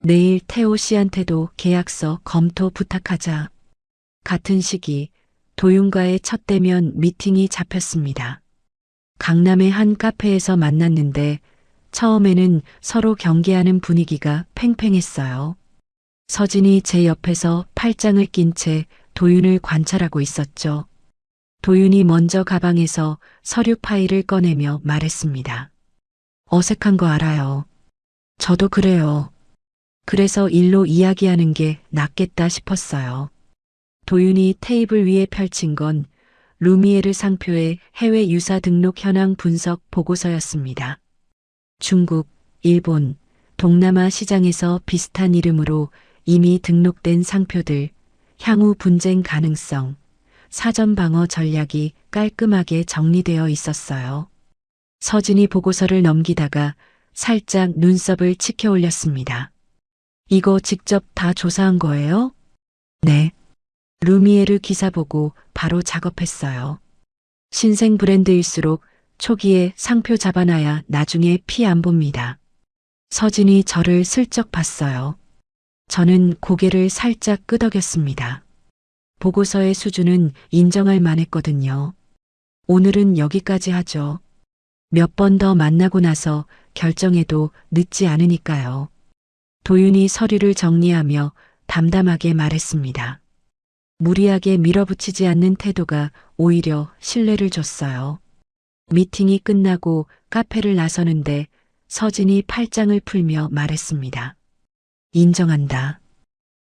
내일 태호 씨한테도 계약서 검토 부탁하자. 같은 시기 도윤과의 첫 대면 미팅이 잡혔습니다. 강남의 한 카페에서 만났는데 처음에는 서로 경계하는 분위기가 팽팽했어요. 서진이 제 옆에서 팔짱을 낀 채 도윤을 관찰하고 있었죠. 도윤이 먼저 가방에서 서류 파일을 꺼내며 말했습니다. 어색한 거 알아요. 저도 그래요. 그래서 일로 이야기하는 게 낫겠다 싶었어요. 도윤이 테이블 위에 펼친 건 루미에르 상표의 해외 유사 등록 현황 분석 보고서였습니다. 중국, 일본, 동남아 시장에서 비슷한 이름으로 이미 등록된 상표들, 향후 분쟁 가능성, 사전 방어 전략이 깔끔하게 정리되어 있었어요. 서진이 보고서를 넘기다가 살짝 눈썹을 치켜 올렸습니다. 이거 직접 다 조사한 거예요? 네. 루미에르 기사 보고 바로 작업했어요. 신생 브랜드일수록 초기에 상표 잡아놔야 나중에 피 안 봅니다. 서진이 저를 슬쩍 봤어요. 저는 고개를 살짝 끄덕였습니다. 보고서의 수준은 인정할 만했거든요. 오늘은 여기까지 하죠. 몇 번 더 만나고 나서 결정해도 늦지 않으니까요. 도윤이 서류를 정리하며 담담하게 말했습니다. 무리하게 밀어붙이지 않는 태도가 오히려 신뢰를 줬어요. 미팅이 끝나고 카페를 나서는데 서진이 팔짱을 풀며 말했습니다. 인정한다.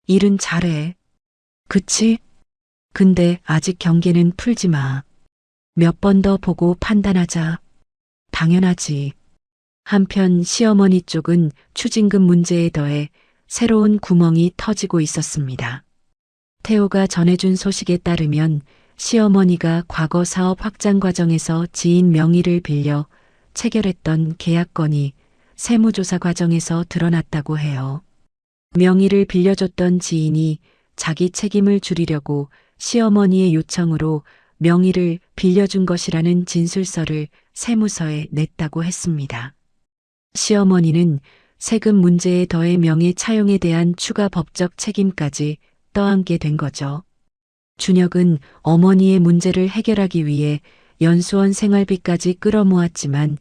일은 잘해. 그치? 근데 아직 경계는 풀지 마. 몇 번 더 보고 판단하자. 당연하지. 한편 시어머니 쪽은 추징금 문제에 더해 새로운 구멍이 터지고 있었습니다. 태호가 전해준 소식에 따르면 시어머니가 과거 사업 확장 과정에서 지인 명의를 빌려 체결했던 계약건이 세무조사 과정에서 드러났다고 해요. 명의를 빌려줬던 지인이 자기 책임을 줄이려고 시어머니의 요청으로 명의를 빌려준 것이라는 진술서를 세무서에 냈다고 했습니다. 시어머니는 세금 문제에 더해 명의 차용에 대한 추가 법적 책임까지 떠안게 된 거죠. 준혁은 어머니의 문제를 해결하기 위해 연수원 생활비까지 끌어모았지만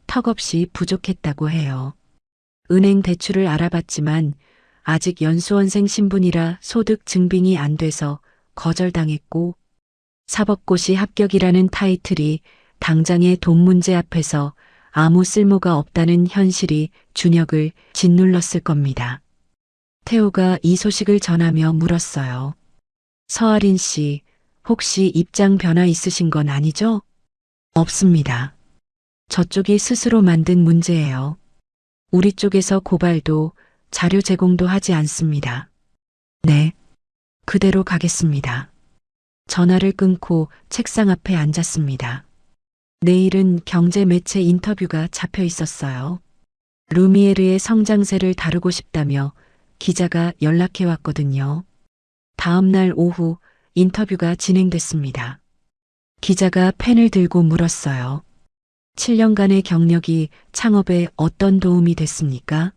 턱없이 부족했다고 해요. 은행 대출을 알아봤지만 아직 연수원생 신분이라 소득 증빙이 안 돼서 거절당했고 사법고시 합격이라는 타이틀이 당장의 돈 문제 앞에서 아무 쓸모가 없다는 현실이 준혁을 짓눌렀을 겁니다. 태호가 이 소식을 전하며 물었어요. 서아린 씨, 혹시 입장 변화 있으신 건 아니죠? 없습니다. 저쪽이 스스로 만든 문제예요. 우리 쪽에서 고발도 자료 제공도 하지 않습니다. 네, 그대로 가겠습니다. 전화를 끊고 책상 앞에 앉았습니다. 내일은 경제 매체 인터뷰가 잡혀 있었어요. 루미에르의 성장세를 다루고 싶다며 기자가 연락해 왔거든요. 다음 날 오후 인터뷰가 진행됐습니다. 기자가 펜을 들고 물었어요. 7년간의 경력이 창업에 어떤 도움이 됐습니까?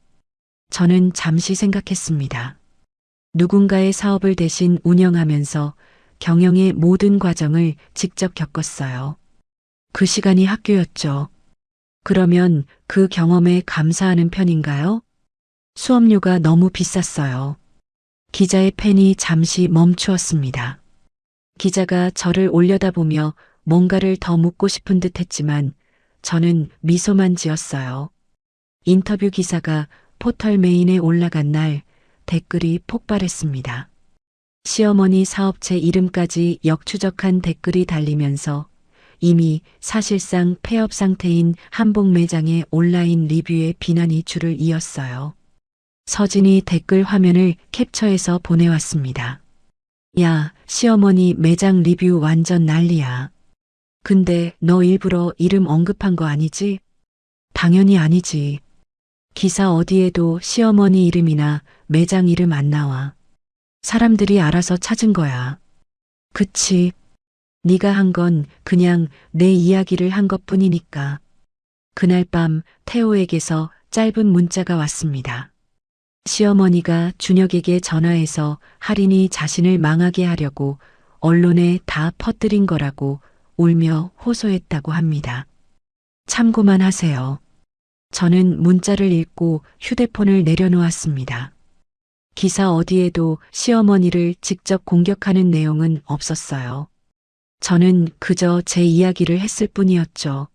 저는 잠시 생각했습니다. 누군가의 사업을 대신 운영하면서 경영의 모든 과정을 직접 겪었어요. 그 시간이 학교였죠. 그러면 그 경험에 감사하는 편인가요? 수업료가 너무 비쌌어요. 기자의 펜이 잠시 멈추었습니다. 기자가 저를 올려다보며 뭔가를 더 묻고 싶은 듯 했지만 저는 미소만 지었어요. 인터뷰 기사가 포털 메인에 올라간 날 댓글이 폭발했습니다. 시어머니 사업체 이름까지 역추적한 댓글이 달리면서 이미 사실상 폐업 상태인 한복 매장의 온라인 리뷰에 비난이 줄을 이었어요. 서진이 댓글 화면을 캡처해서 보내왔습니다. 야, 시어머니 매장 리뷰 완전 난리야. 근데 너 일부러 이름 언급한 거 아니지? 당연히 아니지. 기사 어디에도 시어머니 이름이나 매장 이름 안 나와. 사람들이 알아서 찾은 거야. 그치. 네가 한 건 그냥 내 이야기를 한 것뿐이니까. 그날 밤 태호에게서 짧은 문자가 왔습니다. 시어머니가 준혁에게 전화해서 할인이 자신을 망하게 하려고 언론에 다 퍼뜨린 거라고 울며 호소했다고 합니다. 참고만 하세요. 저는 문자를 읽고 휴대폰을 내려놓았습니다. 기사 어디에도 시어머니를 직접 공격하는 내용은 없었어요. 저는 그저 제 이야기를 했을 뿐이었죠.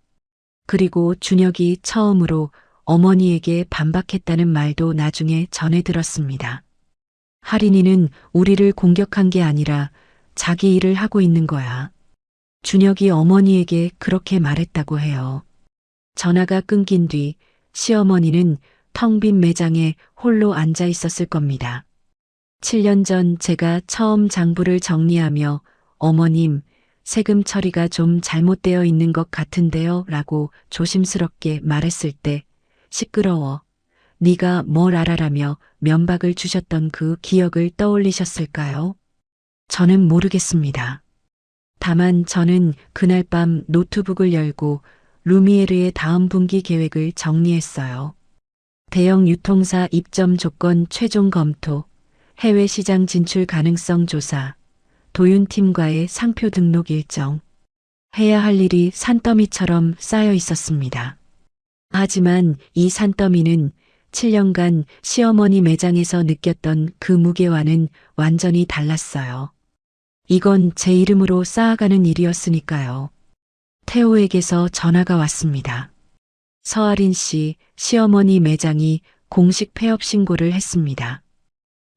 그리고 준혁이 처음으로 어머니에게 반박했다는 말도 나중에 전해 들었습니다. 할인이는 우리를 공격한 게 아니라 자기 일을 하고 있는 거야. 준혁이 어머니에게 그렇게 말했다고 해요. 전화가 끊긴 뒤 시어머니는 텅 빈 매장에 홀로 앉아 있었을 겁니다. 7년 전 제가 처음 장부를 정리하며 어머님, 세금 처리가 좀 잘못되어 있는 것 같은데요 라고 조심스럽게 말했을 때 시끄러워. 네가 뭘 알아라며 면박을 주셨던 그 기억을 떠올리셨을까요? 저는 모르겠습니다. 다만 저는 그날 밤 노트북을 열고 루미에르의 다음 분기 계획을 정리했어요. 대형 유통사 입점 조건 최종 검토, 해외 시장 진출 가능성 조사, 도윤팀과의 상표 등록 일정. 해야 할 일이 산더미처럼 쌓여 있었습니다. 하지만 이 산더미는 7년간 시어머니 매장에서 느꼈던 그 무게와는 완전히 달랐어요. 이건 제 이름으로 쌓아가는 일이었으니까요. 태호에게서 전화가 왔습니다. 서아린 씨, 시어머니 매장이 공식 폐업 신고를 했습니다.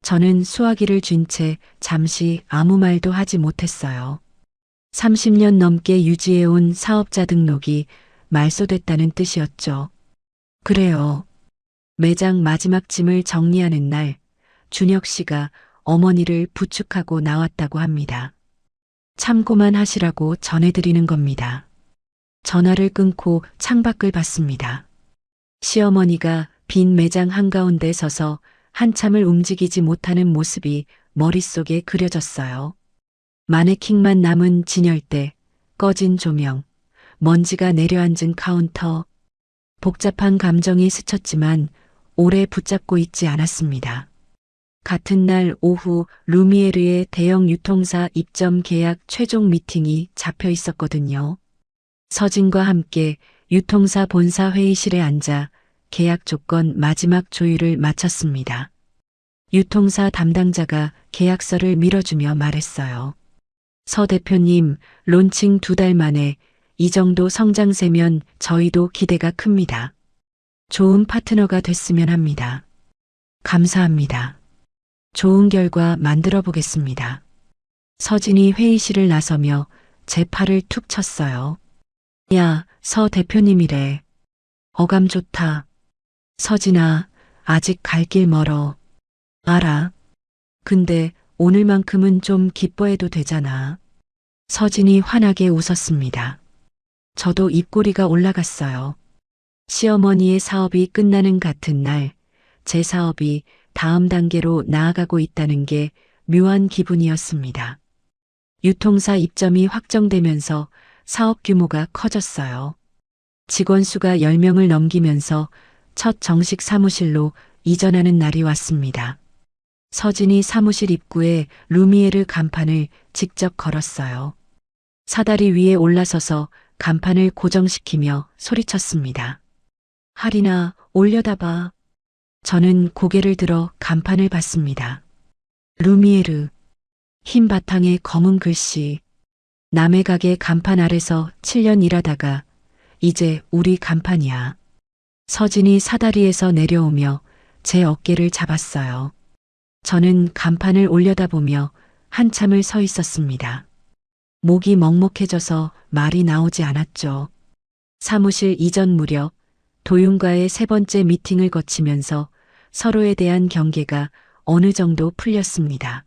저는 수화기를 쥔 채 잠시 아무 말도 하지 못했어요. 30년 넘게 유지해온 사업자 등록이 말소됐다는 뜻이었죠. 그래요. 매장 마지막 짐을 정리하는 날, 준혁 씨가 어머니를 부축하고 나왔다고 합니다. 참고만 하시라고 전해드리는 겁니다. 전화를 끊고 창밖을 봤습니다. 시어머니가 빈 매장 한가운데 서서 한참을 움직이지 못하는 모습이 머릿속에 그려졌어요. 마네킹만 남은 진열대, 꺼진 조명, 먼지가 내려앉은 카운터. 복잡한 감정이 스쳤지만 오래 붙잡고 있지 않았습니다. 같은 날 오후 루미에르의 대형 유통사 입점 계약 최종 미팅이 잡혀 있었거든요. 서진과 함께 유통사 본사 회의실에 앉아 계약 조건 마지막 조율을 마쳤습니다. 유통사 담당자가 계약서를 밀어주며 말했어요. 서 대표님, 론칭 2달 만에 이 정도 성장세면 저희도 기대가 큽니다. 좋은 파트너가 됐으면 합니다. 감사합니다. 좋은 결과 만들어 보겠습니다. 서진이 회의실을 나서며 제 팔을 툭 쳤어요. 야, 서 대표님이래. 어감 좋다. 서진아, 아직 갈 길 멀어. 알아. 근데 오늘만큼은 좀 기뻐해도 되잖아. 서진이 환하게 웃었습니다. 저도 입꼬리가 올라갔어요. 시어머니의 사업이 끝나는 같은 날, 제 사업이 다음 단계로 나아가고 있다는 게 묘한 기분이었습니다. 유통사 입점이 확정되면서 사업 규모가 커졌어요. 직원 수가 10명을 넘기면서 첫 정식 사무실로 이전하는 날이 왔습니다. 서진이 사무실 입구에 루미에르 간판을 직접 걸었어요. 사다리 위에 올라서서 간판을 고정시키며 소리쳤습니다. 할인아, 올려다봐. 저는 고개를 들어 간판을 봤습니다. 루미에르. 흰 바탕에 검은 글씨. 남의 가게 간판 아래서 7년 일하다가 이제 우리 간판이야. 서진이 사다리에서 내려오며 제 어깨를 잡았어요. 저는 간판을 올려다보며 한참을 서 있었습니다. 목이 먹먹해져서 말이 나오지 않았죠. 사무실 이전 무렵 도윤과의 3번째 미팅을 거치면서 서로에 대한 경계가 어느 정도 풀렸습니다.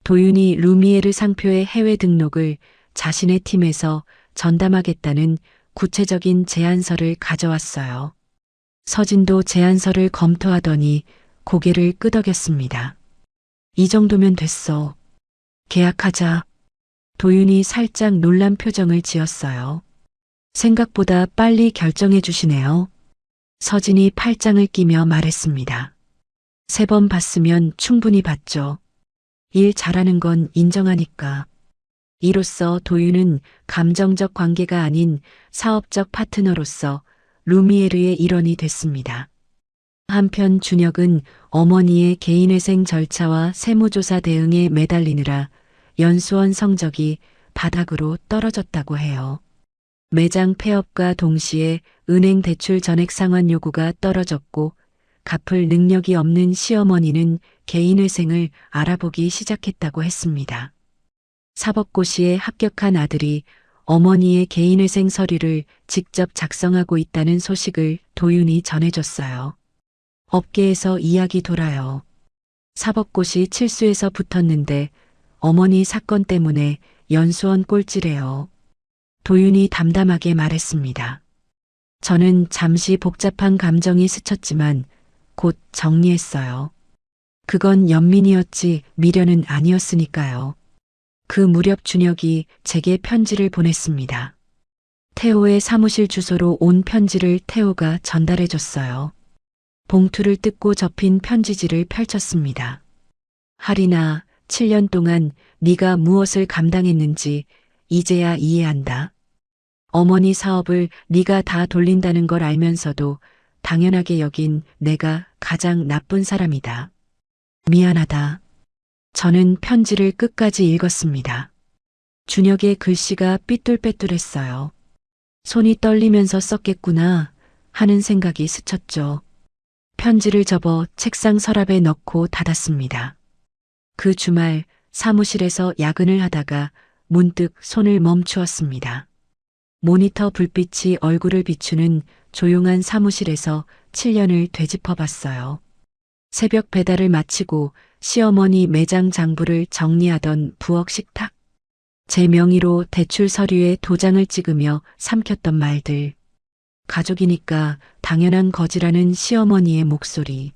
도윤이 루미에르 상표의 해외 등록을 자신의 팀에서 전담하겠다는 구체적인 제안서를 가져왔어요. 서진도 제안서를 검토하더니 고개를 끄덕였습니다. 이 정도면 됐어. 계약하자. 도윤이 살짝 놀란 표정을 지었어요. 생각보다 빨리 결정해 주시네요. 서진이 팔짱을 끼며 말했습니다. 3번 봤으면 충분히 봤죠. 일 잘하는 건 인정하니까. 이로써 도윤은 감정적 관계가 아닌 사업적 파트너로서 루미에르의 일원이 됐습니다. 한편 준혁은 어머니의 개인회생 절차와 세무조사 대응에 매달리느라 연수원 성적이 바닥으로 떨어졌다고 해요. 매장 폐업과 동시에 은행 대출 전액 상환 요구가 떨어졌고 갚을 능력이 없는 시어머니는 개인회생을 알아보기 시작했다고 했습니다. 사법고시에 합격한 아들이 어머니의 개인회생 서류를 직접 작성하고 있다는 소식을 도윤이 전해줬어요. 업계에서 이야기 돌아요. 사법고시 칠수에서 붙었는데 어머니 사건 때문에 연수원 꼴찌래요. 도윤이 담담하게 말했습니다. 저는 잠시 복잡한 감정이 스쳤지만 곧 정리했어요. 그건 연민이었지 미련은 아니었으니까요. 그 무렵 준혁이 제게 편지를 보냈습니다. 태호의 사무실 주소로 온 편지를 태호가 전달해줬어요. 봉투를 뜯고 접힌 편지지를 펼쳤습니다. 하리나, 7년 동안 네가 무엇을 감당했는지 이제야 이해한다. 어머니 사업을 네가 다 돌린다는 걸 알면서도 당연하게 여긴 내가 가장 나쁜 사람이다. 미안하다. 저는 편지를 끝까지 읽었습니다. 준혁의 글씨가 삐뚤빼뚤했어요. 손이 떨리면서 썼겠구나 하는 생각이 스쳤죠. 편지를 접어 책상 서랍에 넣고 닫았습니다. 그 주말 사무실에서 야근을 하다가 문득 손을 멈추었습니다. 모니터 불빛이 얼굴을 비추는 조용한 사무실에서 7년을 되짚어 봤어요. 새벽 배달을 마치고 시어머니 매장 장부를 정리하던 부엌 식탁. 제 명의로 대출 서류에 도장을 찍으며 삼켰던 말들. 가족이니까 당연한 거지라는 시어머니의 목소리.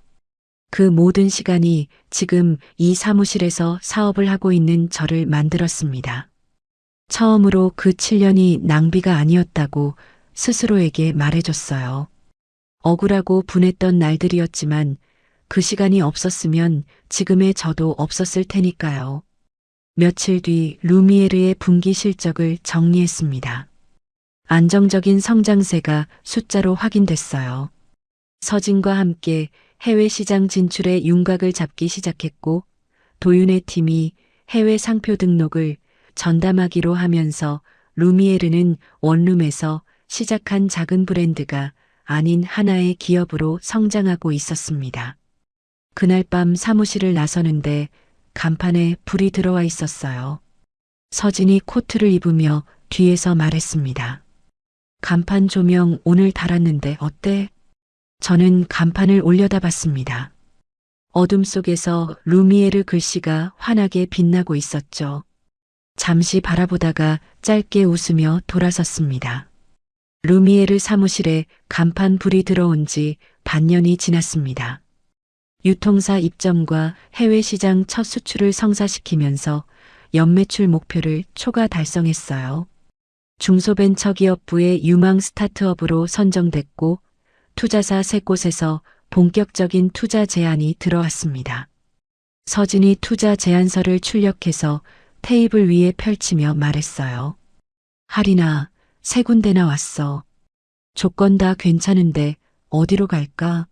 그 모든 시간이 지금 이 사무실에서 사업을 하고 있는 저를 만들었습니다. 처음으로 그 7년이 낭비가 아니었다고 스스로에게 말해줬어요. 억울하고 분했던 날들이었지만 그 시간이 없었으면 지금의 저도 없었을 테니까요. 며칠 뒤 루미에르의 분기 실적을 정리했습니다. 안정적인 성장세가 숫자로 확인됐어요. 서진과 함께 해외 시장 진출에 윤곽을 잡기 시작했고 도윤의 팀이 해외 상표 등록을 전담하기로 하면서 루미에르는 원룸에서 시작한 작은 브랜드가 아닌 하나의 기업으로 성장하고 있었습니다. 그날 밤 사무실을 나서는데 간판에 불이 들어와 있었어요. 서진이 코트를 입으며 뒤에서 말했습니다. 간판 조명 오늘 달았는데 어때? 저는 간판을 올려다봤습니다. 어둠 속에서 루미에르 글씨가 환하게 빛나고 있었죠. 잠시 바라보다가 짧게 웃으며 돌아섰습니다. 루미에르 사무실에 간판 불이 들어온 지 반년이 지났습니다. 유통사 입점과 해외 시장 첫 수출을 성사시키면서 연매출 목표를 초과 달성했어요. 중소벤처기업부의 유망 스타트업으로 선정됐고 투자사 3곳에서 본격적인 투자 제안이 들어왔습니다. 서진이 투자 제안서를 출력해서 테이블 위에 펼치며 말했어요. 하리나, 3군데나 왔어. 조건 다 괜찮은데 어디로 갈까?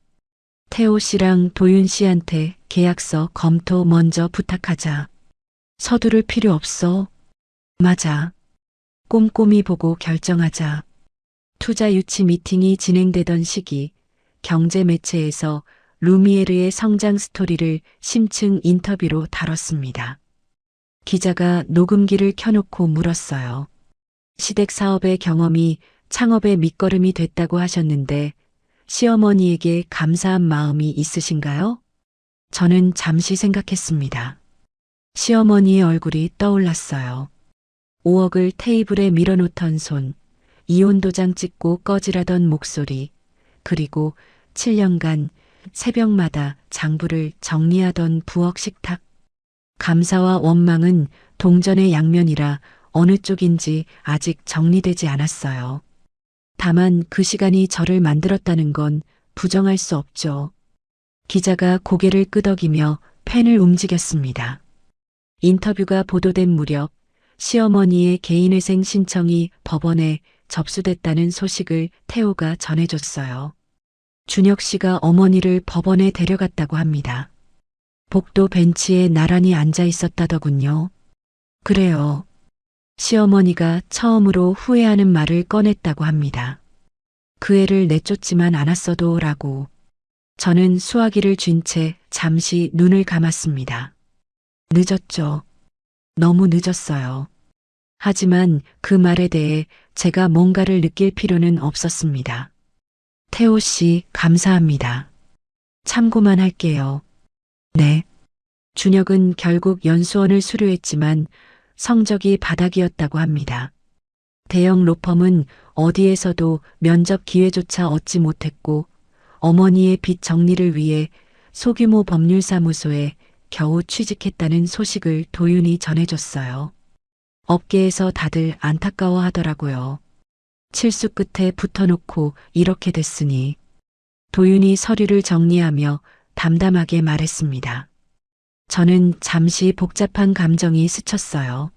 태호 씨랑 도윤 씨한테 계약서 검토 먼저 부탁하자. 서두를 필요 없어. 맞아. 꼼꼼히 보고 결정하자. 투자 유치 미팅이 진행되던 시기 경제 매체에서 루미에르의 성장 스토리를 심층 인터뷰로 다뤘습니다. 기자가 녹음기를 켜놓고 물었어요. 시댁 사업의 경험이 창업의 밑거름이 됐다고 하셨는데 시어머니에게 감사한 마음이 있으신가요? 저는 잠시 생각했습니다. 시어머니의 얼굴이 떠올랐어요. 5억을 테이블에 밀어놓던 손, 이혼 도장 찍고 꺼지라던 목소리, 그리고 7년간 새벽마다 장부를 정리하던 부엌 식탁. 감사와 원망은 동전의 양면이라 어느 쪽인지 아직 정리되지 않았어요. 다만 그 시간이 저를 만들었다는 건 부정할 수 없죠. 기자가 고개를 끄덕이며 펜을 움직였습니다. 인터뷰가 보도된 무렵 시어머니의 개인회생 신청이 법원에 접수됐다는 소식을 태호가 전해줬어요. 준혁 씨가 어머니를 법원에 데려갔다고 합니다. 복도 벤치에 나란히 앉아 있었다더군요. 그래요. 시어머니가 처음으로 후회하는 말을 꺼냈다고 합니다. 그 애를 내쫓지만 않았어도 라고. 저는 수화기를 쥔 채 잠시 눈을 감았습니다. 늦었죠. 너무 늦었어요. 하지만 그 말에 대해 제가 뭔가를 느낄 필요는 없었습니다. 태호 씨, 감사합니다. 참고만 할게요. 네. 준혁은 결국 연수원을 수료했지만 성적이 바닥이었다고 합니다. 대형 로펌은 어디에서도 면접 기회조차 얻지 못했고 어머니의 빚 정리를 위해 소규모 법률사무소에 겨우 취직했다는 소식을 도윤이 전해줬어요. 업계에서 다들 안타까워 하더라고요. 칠수 끝에 붙어놓고 이렇게 됐으니. 도윤이 서류를 정리하며 담담하게 말했습니다. 저는 잠시 복잡한 감정이 스쳤어요.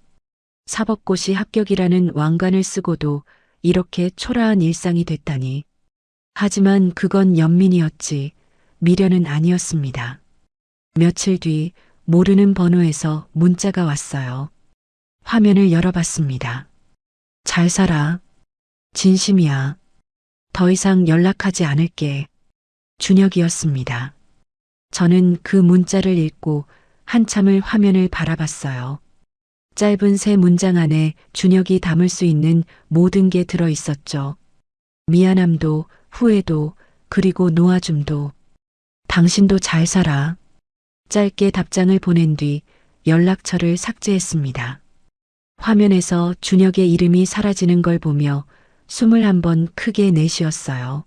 사법고시 합격이라는 왕관을 쓰고도 이렇게 초라한 일상이 됐다니. 하지만 그건 연민이었지 미련은 아니었습니다. 며칠 뒤 모르는 번호에서 문자가 왔어요. 화면을 열어봤습니다. 잘 살아. 진심이야. 더 이상 연락하지 않을게. 준혁이었습니다. 저는 그 문자를 읽고 한참을 화면을 바라봤어요. 짧은 세 문장 안에 준혁이 담을 수 있는 모든 게 들어 있었죠. 미안함도, 후회도, 그리고 놓아줌도. 당신도 잘 살아. 짧게 답장을 보낸 뒤 연락처를 삭제했습니다. 화면에서 준혁의 이름이 사라지는 걸 보며 숨을 한번 크게 내쉬었어요.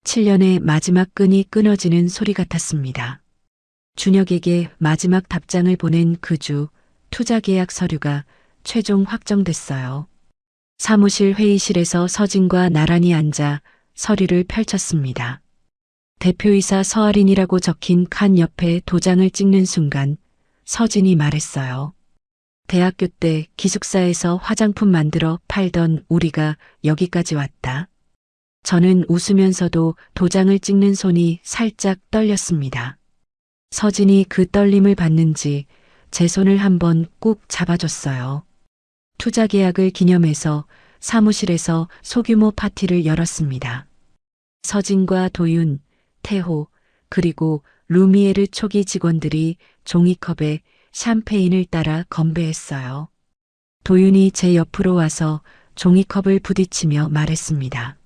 7년의 마지막 끈이 끊어지는 소리 같았습니다. 준혁에게 마지막 답장을 보낸 그 주 투자 계약 서류가 최종 확정됐어요. 사무실 회의실에서 서진과 나란히 앉아 서류를 펼쳤습니다. 대표이사 서아린이라고 적힌 칸 옆에 도장을 찍는 순간 서진이 말했어요. 대학교 때 기숙사에서 화장품 만들어 팔던 우리가 여기까지 왔다. 저는 웃으면서도 도장을 찍는 손이 살짝 떨렸습니다. 서진이 그 떨림을 봤는지 제 손을 한번 꾹 잡아줬어요. 투자 계약을 기념해서 사무실에서 소규모 파티를 열었습니다. 서진과 도윤, 태호, 그리고 루미에르 초기 직원들이 종이컵에 샴페인을 따라 건배했어요. 도윤이 제 옆으로 와서 종이컵을 부딪히며 말했습니다.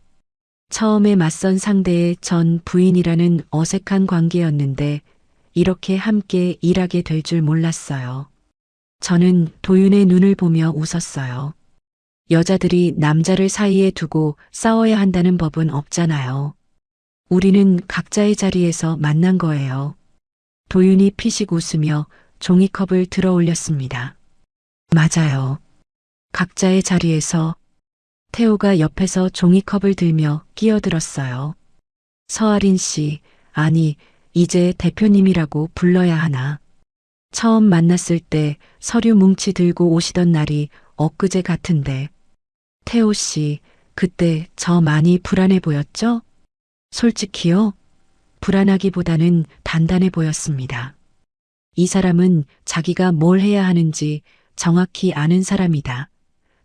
처음에 맞선 상대의 전 부인이라는 어색한 관계였는데 이렇게 함께 일하게 될 줄 몰랐어요. 저는 도윤의 눈을 보며 웃었어요. 여자들이 남자를 사이에 두고 싸워야 한다는 법은 없잖아요. 우리는 각자의 자리에서 만난 거예요. 도윤이 피식 웃으며 종이컵을 들어 올렸습니다. 맞아요. 각자의 자리에서. 태호가 옆에서 종이컵을 들며 끼어들었어요. 서아린 씨, 아니, 이제 대표님이라고 불러야 하나. 처음 만났을 때 서류 뭉치 들고 오시던 날이 엊그제 같은데. 태호 씨, 그때 저 많이 불안해 보였죠? 솔직히요? 불안하기보다는 단단해 보였습니다. 이 사람은 자기가 뭘 해야 하는지 정확히 아는 사람이다.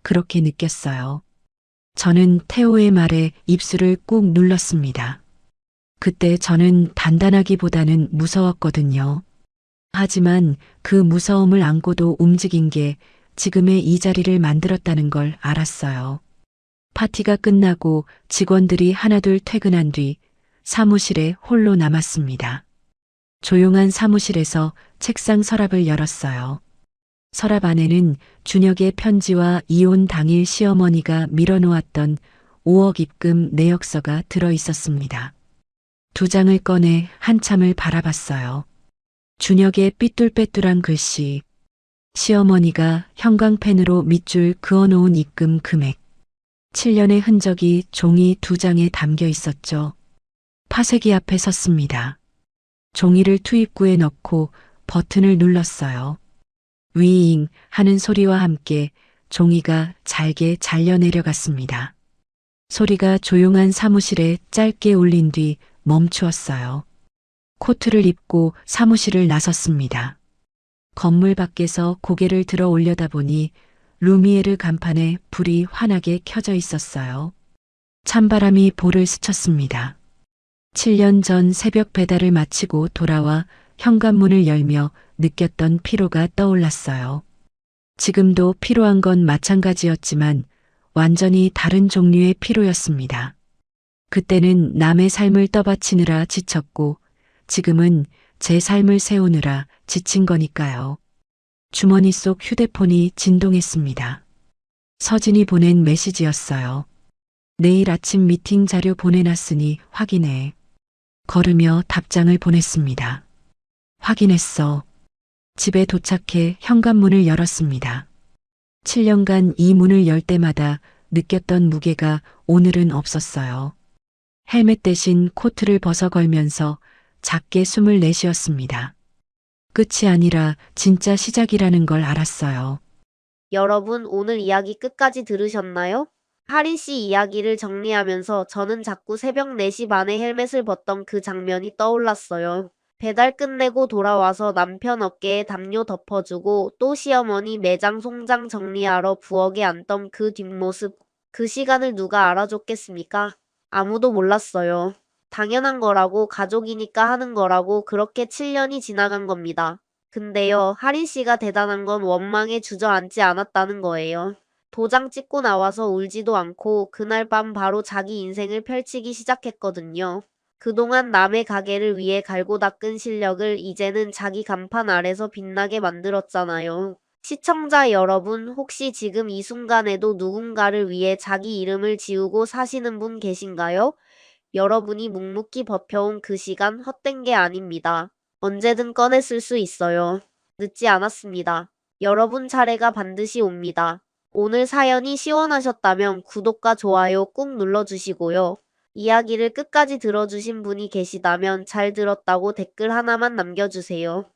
그렇게 느꼈어요. 저는 태호의 말에 입술을 꾹 눌렀습니다. 그때 저는 단단하기보다는 무서웠거든요. 하지만 그 무서움을 안고도 움직인 게 지금의 이 자리를 만들었다는 걸 알았어요. 파티가 끝나고 직원들이 하나둘 퇴근한 뒤 사무실에 홀로 남았습니다. 조용한 사무실에서 책상 서랍을 열었어요. 서랍 안에는 준혁의 편지와 이혼 당일 시어머니가 밀어놓았던 5억 입금 내역서가 들어 있었습니다. 두 장을 꺼내 한참을 바라봤어요. 준혁의 삐뚤빼뚤한 글씨, 시어머니가 형광펜으로 밑줄 그어놓은 입금 금액, 7년의 흔적이 종이 두 장에 담겨 있었죠. 파쇄기 앞에 섰습니다. 종이를 투입구에 넣고 버튼을 눌렀어요. 위잉 하는 소리와 함께 종이가 잘게 잘려 내려갔습니다. 소리가 조용한 사무실에 짧게 울린 뒤 멈추었어요. 코트를 입고 사무실을 나섰습니다. 건물 밖에서 고개를 들어 올려다보니 루미에르 간판에 불이 환하게 켜져 있었어요. 찬바람이 볼을 스쳤습니다. 7년 전 새벽 배달을 마치고 돌아와 현관문을 열며 느꼈던 피로가 떠올랐어요. 지금도 피로한 건 마찬가지였지만 완전히 다른 종류의 피로였습니다. 그때는 남의 삶을 떠받치느라 지쳤고 지금은 제 삶을 세우느라 지친 거니까요. 주머니 속 휴대폰이 진동했습니다. 서진이 보낸 메시지였어요. 내일 아침 미팅 자료 보내놨으니 확인해. 걸으며 답장을 보냈습니다. 확인했어. 집에 도착해 현관문을 열었습니다. 7년간 이 문을 열 때마다 느꼈던 무게가 오늘은 없었어요. 헬멧 대신 코트를 벗어 걸면서 작게 숨을 내쉬었습니다. 끝이 아니라 진짜 시작이라는 걸 알았어요. 여러분, 오늘 이야기 끝까지 들으셨나요? 하린 씨 이야기를 정리하면서 저는 자꾸 새벽 4시 반에 헬멧을 벗던 그 장면이 떠올랐어요. 배달 끝내고 돌아와서 남편 어깨에 담요 덮어주고 또 시어머니 매장 송장 정리하러 부엌에 앉던 그 뒷모습. 그 시간을 누가 알아줬겠습니까? 아무도 몰랐어요. 당연한 거라고, 가족이니까 하는 거라고 그렇게 7년이 지나간 겁니다. 근데요, 하린 씨가 대단한 건 원망에 주저앉지 않았다는 거예요. 도장 찍고 나와서 울지도 않고 그날 밤 바로 자기 인생을 펼치기 시작했거든요. 그동안 남의 가게를 위해 갈고 닦은 실력을 이제는 자기 간판 아래서 빛나게 만들었잖아요. 시청자 여러분, 혹시 지금 이 순간에도 누군가를 위해 자기 이름을 지우고 사시는 분 계신가요? 여러분이 묵묵히 버텨온 그 시간 헛된 게 아닙니다. 언제든 꺼내 쓸 수 있어요. 늦지 않았습니다. 여러분 차례가 반드시 옵니다. 오늘 사연이 시원하셨다면 구독과 좋아요 꾹 눌러주시고요. 이야기를 끝까지 들어주신 분이 계시다면 잘 들었다고 댓글 하나만 남겨주세요.